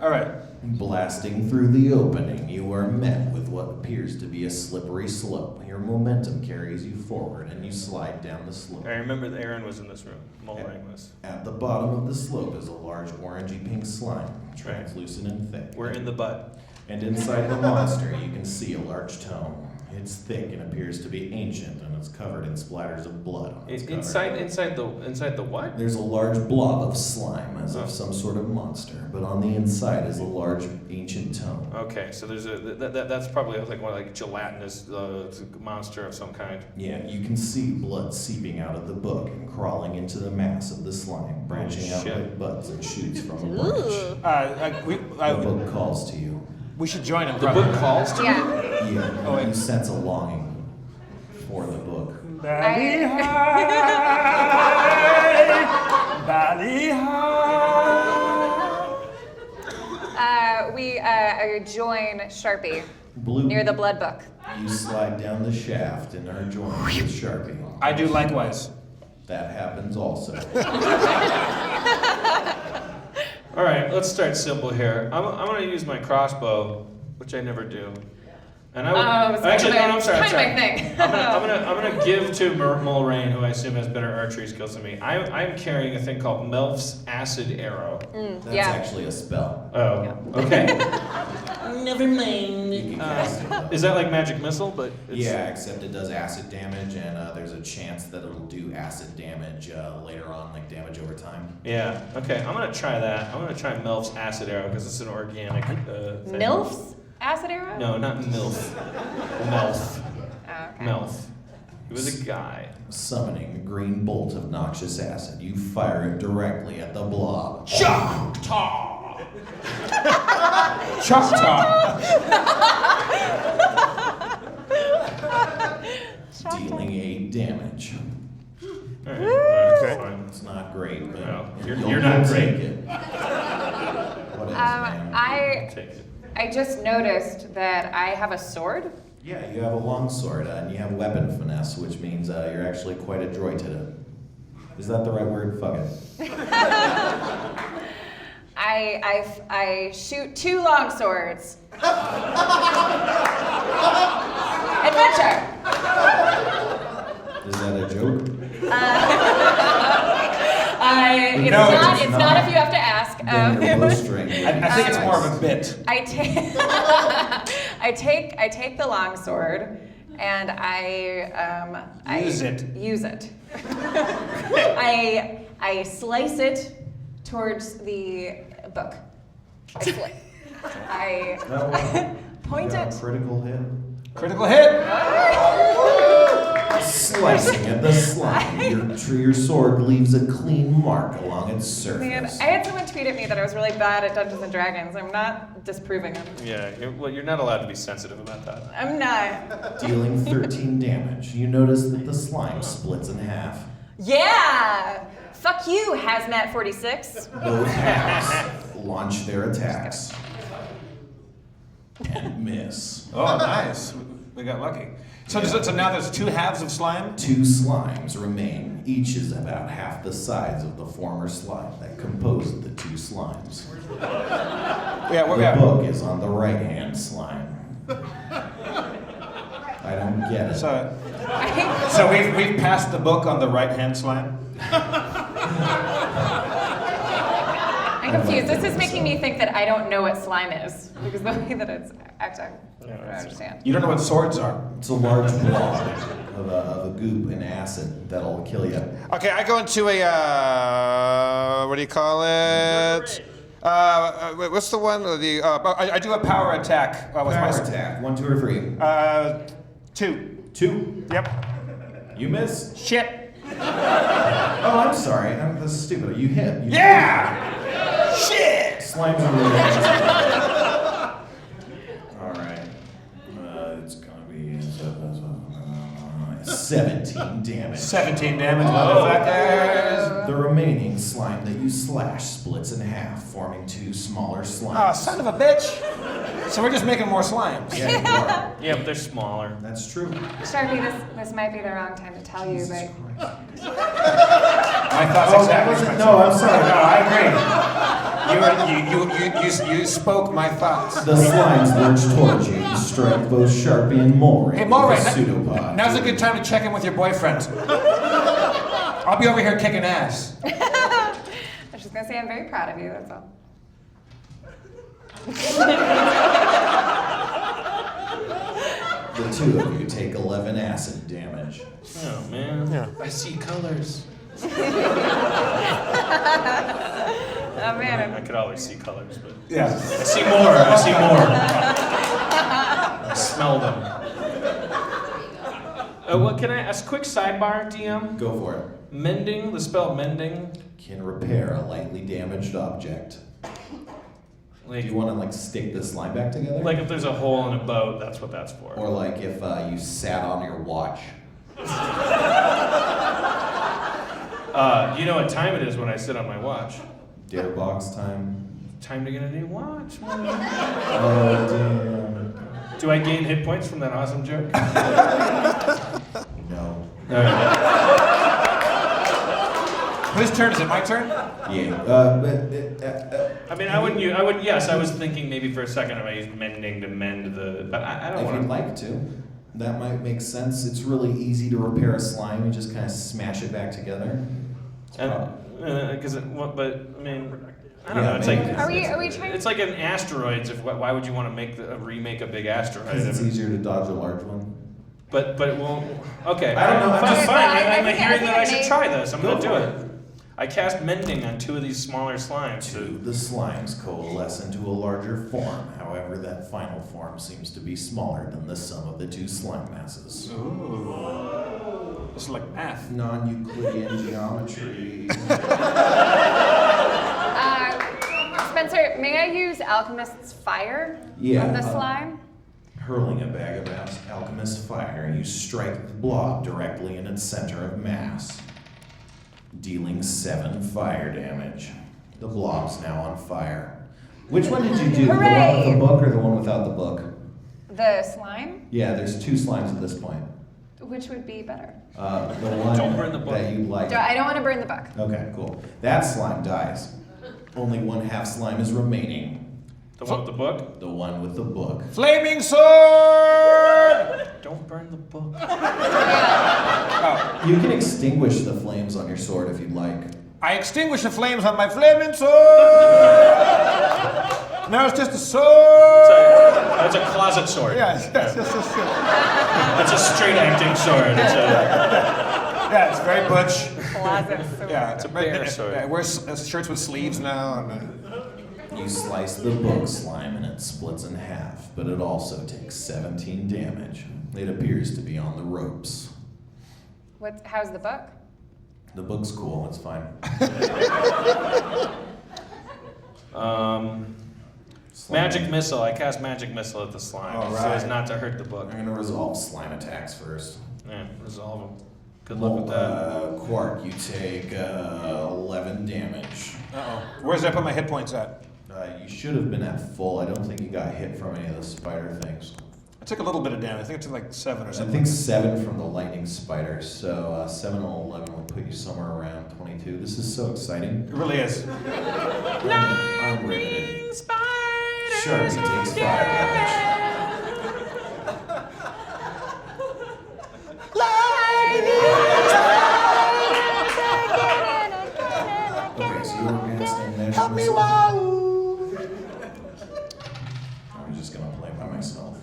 All right. Blasting through the opening, you are met with what appears to be a slippery slope. Your momentum carries you forward, and you slide down the slope. I remember that Aaron was in this room, mulling this. At the bottom of the slope is a large orangey pink slime, translucent and thick. We're in the butt. And inside the monster, you can see a large tome. It's thick and appears to be ancient, and it's covered in splatters of blood. Inside the what? There's a large blob of slime, as of some sort of monster, but on the inside is a large ancient tome. Okay, so there's that's probably like gelatinous monster of some kind. Yeah, you can see blood seeping out of the book and crawling into the mass of the slime, branching out like buds and shoots from a branch. The book calls to you. We should join him. The book calls to you? Yeah, you sense a longing for the book. Bally high, bally high. We join Sharpie Blue. near the blood book. You slide down the shaft and are joined with Sharpie. I do likewise. That happens also. All right, let's start simple here. I'm going to use my crossbow, which I never do. And I would, actually, no, I'm sorry. Kind of my thing. I'm gonna give to Mulrain, who I assume has better archery skills than me. I'm carrying a thing called Melf's Acid Arrow. That's actually a spell. Oh, okay. Never mind. You can cast it, Is that like magic missile? But yeah, except it does acid damage, and there's a chance that it'll do acid damage later on, like damage over time. Yeah. Okay, I'm gonna try that. I'm gonna try Melf's Acid Arrow because it's an organic thing. MILF's acid arrow? No, not MILF. Melf. Oh, okay. Melf. He was a guy. Summoning a green bolt of noxious acid, you fire it directly at the blob. Choctaw! Choctaw! Dealing 8 damage. All right. Okay. Fine. It's not great, but Well, you'll you're not take great. it. What is, man? Take it. I just noticed that I have a sword. Yeah, you have a long sword, and you have weapon finesse, which means you're actually quite adroit at it. Is that the right word? Fuck it. I shoot 2 long swords. Adventure. Is that a joke? It's not if you have to ask. Then your bowstring. I think it's more of a bit. I take the long sword and I Use it. I slice it towards the book. I point Got it. a critical hit. Critical hit! Slicing at the slime, your sword leaves a clean mark along its Man, surface. I had someone tweet at me that I was really bad at Dungeons and Dragons. I'm not disproving it. Yeah. You're not allowed to be sensitive about that. I'm not. Dealing 13 damage, you notice that the slime splits in half. Yeah! Fuck you, Hazmat 46. Both halves launch their attacks. And miss. Oh, nice. We got lucky. So now there's 2 halves of slime? 2 slimes remain. Each is about half the size of the former slime that composed the 2 slimes. Yeah, The book is on the right-hand slime. I don't get it. So we've passed the book on the right-hand slime? I'm confused. This is making me think that I don't know what slime is. Because the way that it's acting, I don't understand. You don't know what swords are. It's a large blob of a goop and acid that'll kill you. Okay, I go into a, what do you call it? What's the one? I do a power attack with my Power attack. 1, 2, or 3. 2. 2. Yep. You miss. Shit. Oh, I'm sorry. This is stupid. You hit. Yeah! Shit! Slimes are really All right. It's gonna be 17 damage. 17 damage, motherfuckers. The remaining slime that you slash splits in half, forming 2 smaller slimes. Oh, son of a bitch. So we're just making more slimes. Yeah, you are. Yeah, but they're smaller. That's true. Sharpie, this might be the wrong time to tell you, but My thoughts exactly. No, I'm sorry. No, I agree. You spoke my thoughts. The slimes lurch towards you. You strike both Sharpie and Mulrain Hey, Mulrain, with a pseudopod. now's a good time to check in with your boyfriend. I'll be over here kicking ass. I was just gonna say I'm very proud of you, that's all. The 2 of you take 11 acid damage. Oh man. Yeah. I see colors. Oh man, I could always see colors, but Yeah. I see more. I see more. I smell them. What can I ask? Quick sidebar, DM. Go for it. Mending. The spell mending. Can repair a lightly damaged object. Like, Do you want to like stick the slime back together? like if there's a hole in a boat, that's what that's for. Or like if you sat on your watch. You know what time it is when I sit on my watch. Dare box time. Time to get a new watch. Man. Oh damn. Do I gain hit points from that awesome joke? No. All right. Whose turn is it? My turn? Yeah. I mean, I wouldn't. Yes, I was thinking maybe for a second if I used mending to mend the. But I don't If want you'd to. like to, that might make sense. It's really easy to repair a slime. You just kind of smash it back together. Because but I mean, I don't Yeah, know. It's maybe. like Are we trying? it's like an asteroids. Why would you want to remake a big asteroid? Because it's easier to dodge a large one. But it won't. Okay. I don't know, I'm Fine. just- Fine. I I'm think- hearing I that I think should it try this. I'm Go gonna do for it. I cast mending on 2 of these smaller slimes. The slimes coalesce into a larger form. However, that final form seems to be smaller than the sum of the 2 slime masses. Ooh. This is like math. Non-Euclidean geometry. Spencer, may I use Alchemist's Fire Yeah, on the slime? Hurling a bag of alchemist fire, you strike the blob directly in its center of mass, dealing 7 fire damage. The blob's now on fire. Which one did you do? The one with the book or the one without the book? The slime? Yeah, there's 2 slimes at this point. Which would be better? The one Don't burn the book. that you like. I don't want to burn the book. Okay, cool. That slime dies. Only 1/2 slime is remaining. The one with the book. The one with the book. Flaming sword! Don't burn the book. You can extinguish the flames on your sword if you'd like. I extinguish the flames on my flaming sword! Now it's just a sword! It's a closet sword. Yes, yes, yes, yes, It's a straight acting sword. yeah, it's very butch. Closet sword. Yeah, It's a bear sword. Yeah, it wears shirts with sleeves now. And, You slice the book slime and it splits in half, but it also takes 17 damage. It appears to be on the ropes. How's the book? The book's cool, it's fine. Magic missile. I cast magic missile at the slime All so as right. not to hurt the book. I'm gonna resolve slime attacks first. Yeah, resolve them. Good luck with that. Quark, you take 11 damage. uh-oh. Where's I put my hit points at? You should have been at full. I don't think you got hit from any of the spider things. I took a little bit of damage. I think I took like 7 or I something. think 7 from the lightning spider, so 7 and 11 will put you somewhere around 22. This is so exciting. It really is. I'm riveted. Sure, he takes 5 damage. Okay, so you're casting magic missile. I'm just gonna play by myself.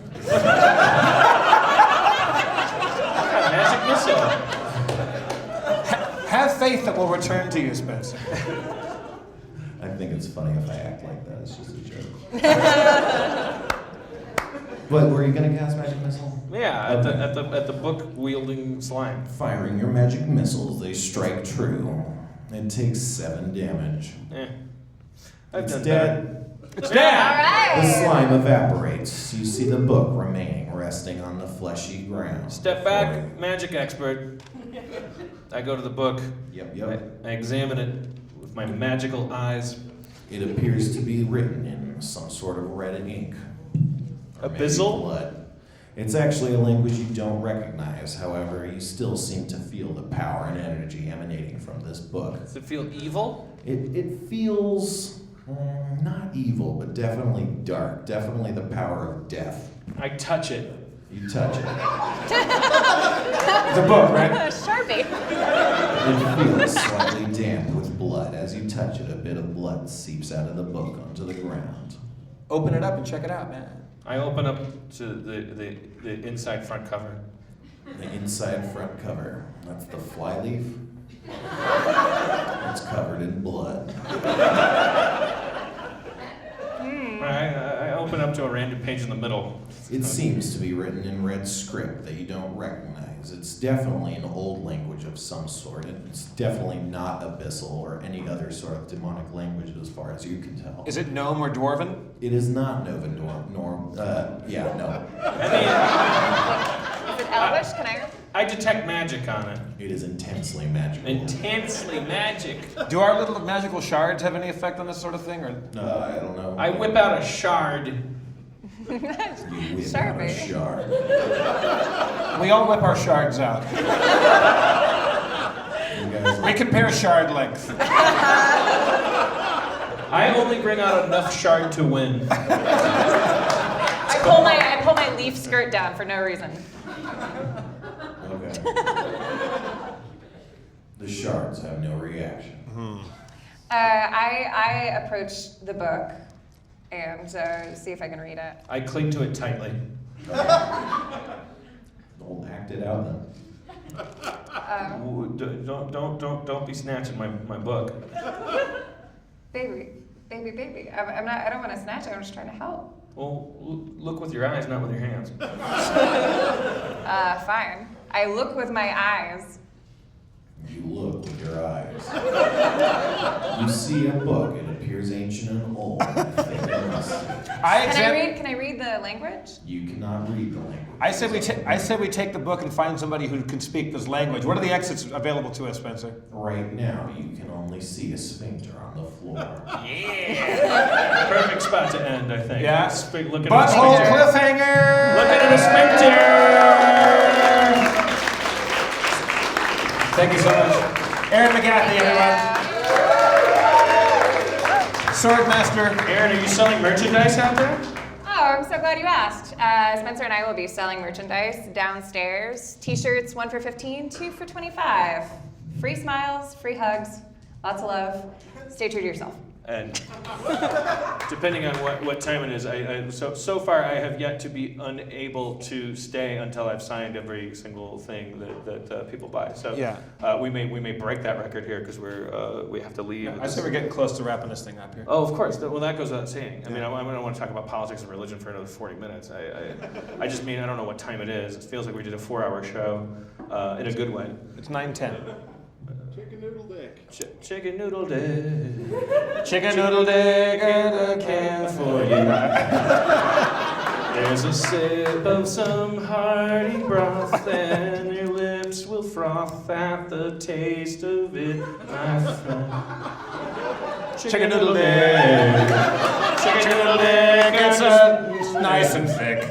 Magic missile. Have faith that will return to you, Spencer. I think it's funny if I act like that. It's just a joke. But were you gonna cast magic missile? Yeah, Okay. at the book wielding slime. Firing your magic missiles, they strike true. It takes 7 damage. I've It's done dead. It's All dead! The right. slime evaporates. You see the book remaining, resting on the fleshy ground. Step back, magic expert. I go to the book. Yep. I examine it with my magical eyes. It appears to be written in some sort of red ink. Or maybe Abyssal? blood. It's actually a language you don't recognize. However, you still seem to feel the power and energy emanating from this book. Does it feel evil? It feels not evil, but definitely dark. Definitely the power of death. I touch it. You touch it. The book, right? Sharpie. It feels slightly damp with blood. As you touch it, a bit of blood seeps out of the book onto the ground. Open it up and check it out, man. I open up to the inside front cover. The inside front cover. That's the flyleaf. It's covered in blood. I open up to a random page in the middle. It seems to be written in red script that you don't recognize. It's definitely an old language of some sort. It's definitely not Abyssal or any other sort of demonic language as far as you can tell. Is it gnome or dwarven? It is not Nova no. Is it Elvish? Can I? I detect magic on it. It is intensely magical. Intensely magic. Do our little magical shards have any effect on this sort of thing? Or I don't know. I whip out a shard You whip Sure, out a baby. shard. We all whip our shards out. You guys We compare shard length. I only bring out enough shard to win. I pull my leaf skirt down for no reason. Okay. The shards have no reaction. I approach the book and see if I can read it. I cling to it tightly. Don't act it out then. Ooh, don't be snatching my book. Baby. I don't want to snatch it. I'm just trying to help. Well, look with your eyes, not with your hands. Fine. I look with my eyes. You look with your eyes. You see a book. It appears ancient and old. Can I read the language? You cannot read the language. I said we take the book and find somebody who can speak this language. What are the exits available to us, Spencer? Right now, you can only see a sphincter on the floor. Yeah. Perfect spot to end, I think. Yeah. Look at Butthole the cliffhanger! Looking at a sphincter! Thank you so much. Aaron McGathy, everyone. Swordmaster. Aaron, are you selling merchandise out there? Oh, I'm so glad you asked. Spencer and I will be selling merchandise downstairs. T-shirts, 1 for $15, 2 for $25. Free smiles, free hugs, lots of love. Stay true to yourself. And depending on what time it is, so far I have yet to be unable to stay until I've signed every single thing that people buy. So Yeah. we may break that record here because we have to leave. I say we're getting close to wrapping this thing up here. Oh, of course. Well, that goes without saying. I mean, I don't want to talk about politics and religion for another 40 minutes. I just mean I don't know what time it is. It feels like we did a 4-hour show in a good way. It's 9:10. Chicken noodle dick. Chicken noodle dick. Chicken noodle dick and a can for you. There's a sip of some hearty broth, and your lips will froth at the taste of it, my friend. Chicken noodle dick. Chicken noodle dick. It's nice and thick.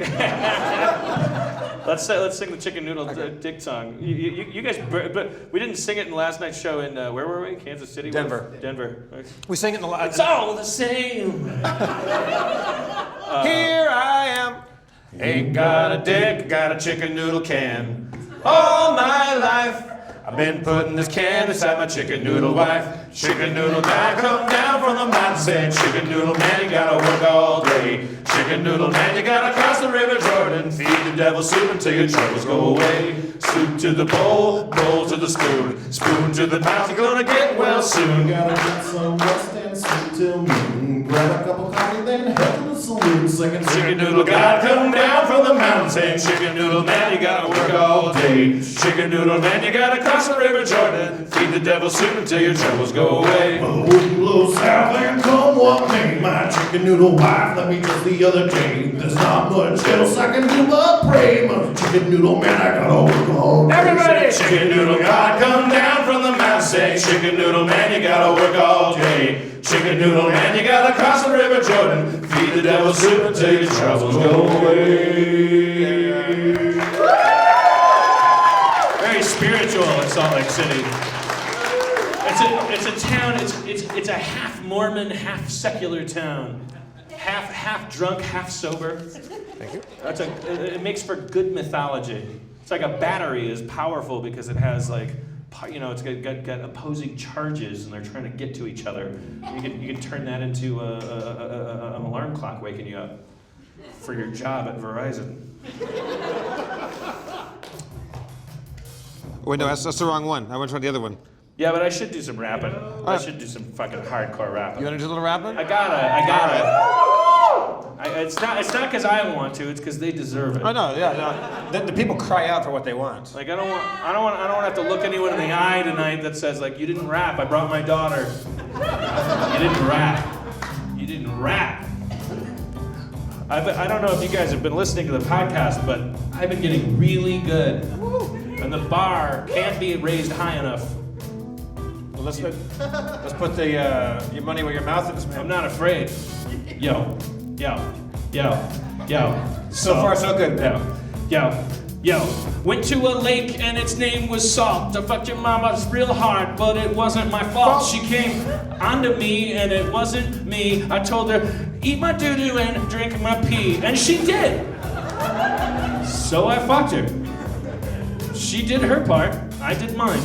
Let's sing the chicken noodle dick song. You guys, but we didn't sing it in last night's show in where were we? Kansas City. Denver. Denver. We sing it in the It's all the same. Here I am. Ain't got a dick, got a chicken noodle can. All my life, I've been putting this can inside my chicken noodle wife. Chicken noodle guy come down from the mountain, said, chicken noodle man, you gotta work all day. Chicken noodle man, you gotta cross the river Jordan. Feed the devil soup until your troubles go away. Soup to the bowl, bowl to the spoon, spoon to the mouth, you're gonna get well soon. Gotta get some rest and sleep till noon. Grab a cup of coffee, then head to the saloon. Singing Chicken noodle God come down from the mountain, saying, chicken noodle man, you gotta work all day. Chicken noodle man, you gotta cross the river Jordan. Feed the devil soup until your troubles go away. the wind blows south and come what may. My chicken noodle wife let me just the other day. There's not much else I can do but pray. My chicken noodle man, I gotta work all day. Everybody! Chicken noodle God come down from the mountain, saying, chicken noodle man, you gotta work all day. Chicken noodle man, you gotta cross the river Jordan. Feed the devil soup until your troubles go away. Very spiritual in Salt Lake City. It's a town. It's a half Mormon, half secular town. Half drunk, half sober. Thank you. It makes for good mythology. It's like a battery is powerful because it has like, it's got opposing charges and they're trying to get to each other. You can turn that into an alarm clock waking you up for your job at Verizon. Wait, no, that's the wrong one. I went to the other one. Yeah, but I should do some rapping. I should do some fucking hardcore rapping. You want to do a little rapping? I gotta. It's not because I want to. It's because they deserve it. Oh no, yeah, no. The people cry out for what they want. Like I don't want to have to look anyone in the eye tonight that says like you didn't rap. I brought my daughter. You didn't rap. You didn't rap. I don't know if you guys have been listening to the podcast, but I've been getting really good, and the bar can't be raised high enough. Well, let's put the your money where your mouth is, man. I'm not afraid. Yo. Yo. So far, so good. Yo. Went to a lake and its name was Salt. I fucked your mama real hard, but it wasn't my fault. She came onto me and it wasn't me. I told her, eat my doo-doo and drink my pee. And she did. So I fucked her. She did her part, I did mine.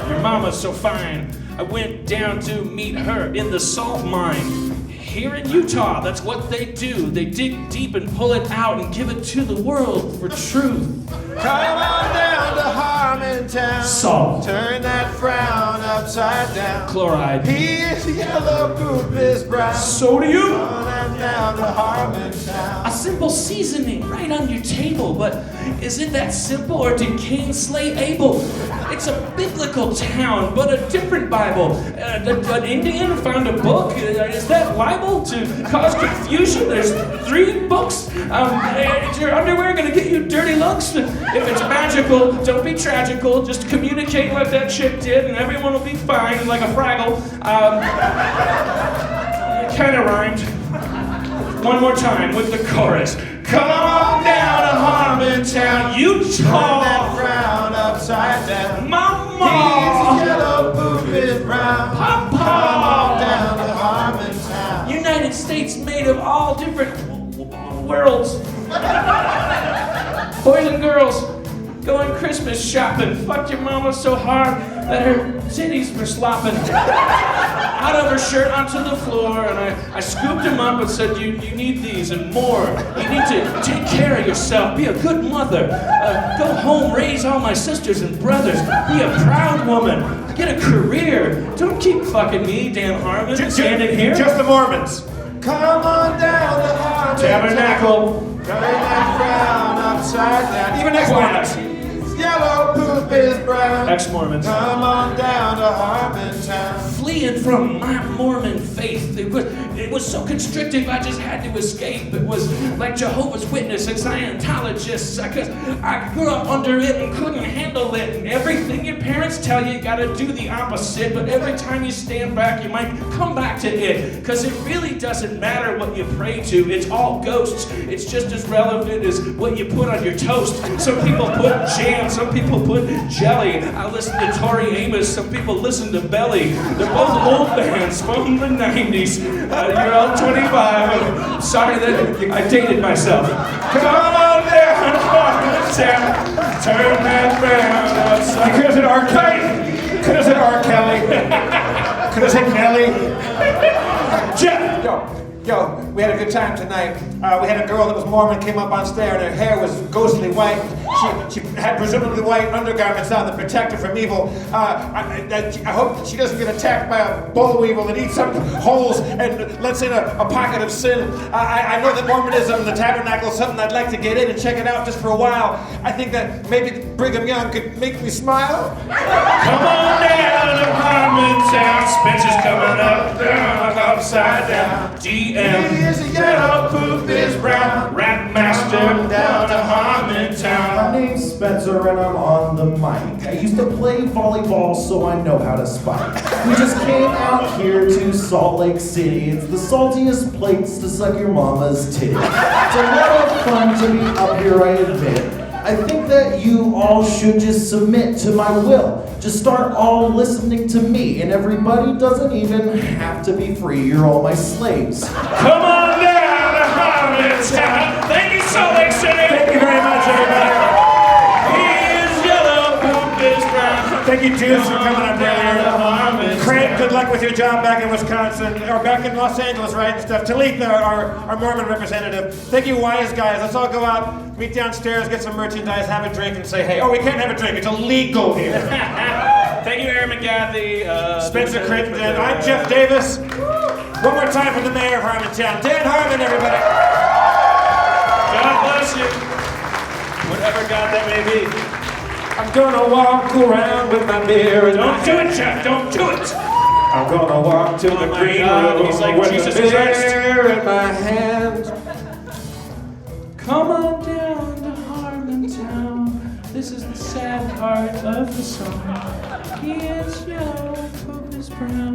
Your mama's so fine. I went down to meet her in the salt mine. Here in Utah, that's what they do. They dig deep and pull it out and give it to the world for truth. Come on down to Harmontown. Salt. Turn that frown upside down. Chloride. He is yellow, poop is brown. So do you. Come on down to Harmontown. A simple seasoning right on your table, but is it that simple or did Cain slay Abel? It's a biblical town, but a different Bible. An Indian found a book. Is that liable to cause confusion? There's 3 books. Is your underwear gonna get you dirty looks? If it's magical, don't be tragical. Just communicate like that chick did, and everyone will be fine, like a Fraggle. Kind of rhymed. One more time with the chorus. Come on down to Harmontown, Utah. Turn that frown upside down. Mama. He's yellow, poop is brown. Papa. Come on down to Harmontown. United States made of all different worlds. Boys and girls, going Christmas shopping. Fucked your mama so hard that her titties were slopping out of her shirt onto the floor, and I scooped him up and said, you need these and more. You need to take care of yourself. Be a good mother. Go home, raise all my sisters and brothers. Be a proud woman. Get a career. Don't keep fucking me, Dan Harmon, standing here. Just the Mormons. Come on down to Harmontown. Tabernacle. Turn that frown upside down. Even next Quiet. Mormons. Yellow, poop is brown. Ex-Mormons. Come on down to Harmontown. Fleeing from my Mormon faith. It was so constrictive, I just had to escape. It was like Jehovah's Witness and Scientologists. I grew up under it and couldn't handle it. And everything your parents tell you gotta do the opposite. But every time you stand back, you might come back to it. Because it really doesn't matter what you pray to. It's all ghosts. It's just as relevant as what you put on your toast. Some people put jam, some people put jelly. I listen to Tori Amos, some people listen to Belly. They're both old bands from the 90s. You're all 25. I'm sorry that I dated myself. Come on down, Harmontown. Turn that round upside. Could have said R. Kelly. Could have said R. Kelly. Could have said Kelly. Jeff, yo, we had a good time tonight. We had a girl that was Mormon came up on stage, and her hair was ghostly white. She had presumably white undergarments on that protect her from evil. I hope that she doesn't get attacked by a boll weevil that eats up holes and lets in a pocket of sin. I know that Mormonism, the tabernacle, is something I'd like to get in and check it out just for a while. I think that maybe Brigham Young could make me smile. Come on down to Harmontown. Spencer's coming up, down, upside down. DM. He is a yellow, poop is brown. Rap master down to Harmontown. My name's Spencer and I'm on the mic. I used to play volleyball, so I know how to spike. We just came out here to Salt Lake City. It's the saltiest place to suck your mama's titty. It's a lot of fun to be up here, I admit. I think that you all should just submit to my will. Just start all listening to me, and everybody doesn't even have to be free. You're all my slaves. Come on down to Harmontown. Thank you, Salt Lake City. Thank you very much, everybody. He is yellow, poop is brown. Thank you, Jews, for coming up down here. Craig, good luck with your job back in Wisconsin, or back in Los Angeles, right, and stuff. Talitha, our Mormon representative. Thank you, wise guys. Let's all go out, meet downstairs, get some merchandise, have a drink, and say, hey, oh, we can't have a drink. It's illegal here. Thank you, Aaron McGathy. Spencer Crittenden. I'm Jeff Davis. One more time for the mayor of Harmontown. Dan Harmon, everybody. God bless you. Whatever God that may be. I'm gonna walk around with my beer in my Don't do it, Jeff. Don't do it. I'm gonna walk to the my green God, room he's like with Jesus a beer Christ. in my hand. Come on down to Harmontown. This is the sad part of the song. He is yellow, poop is brown.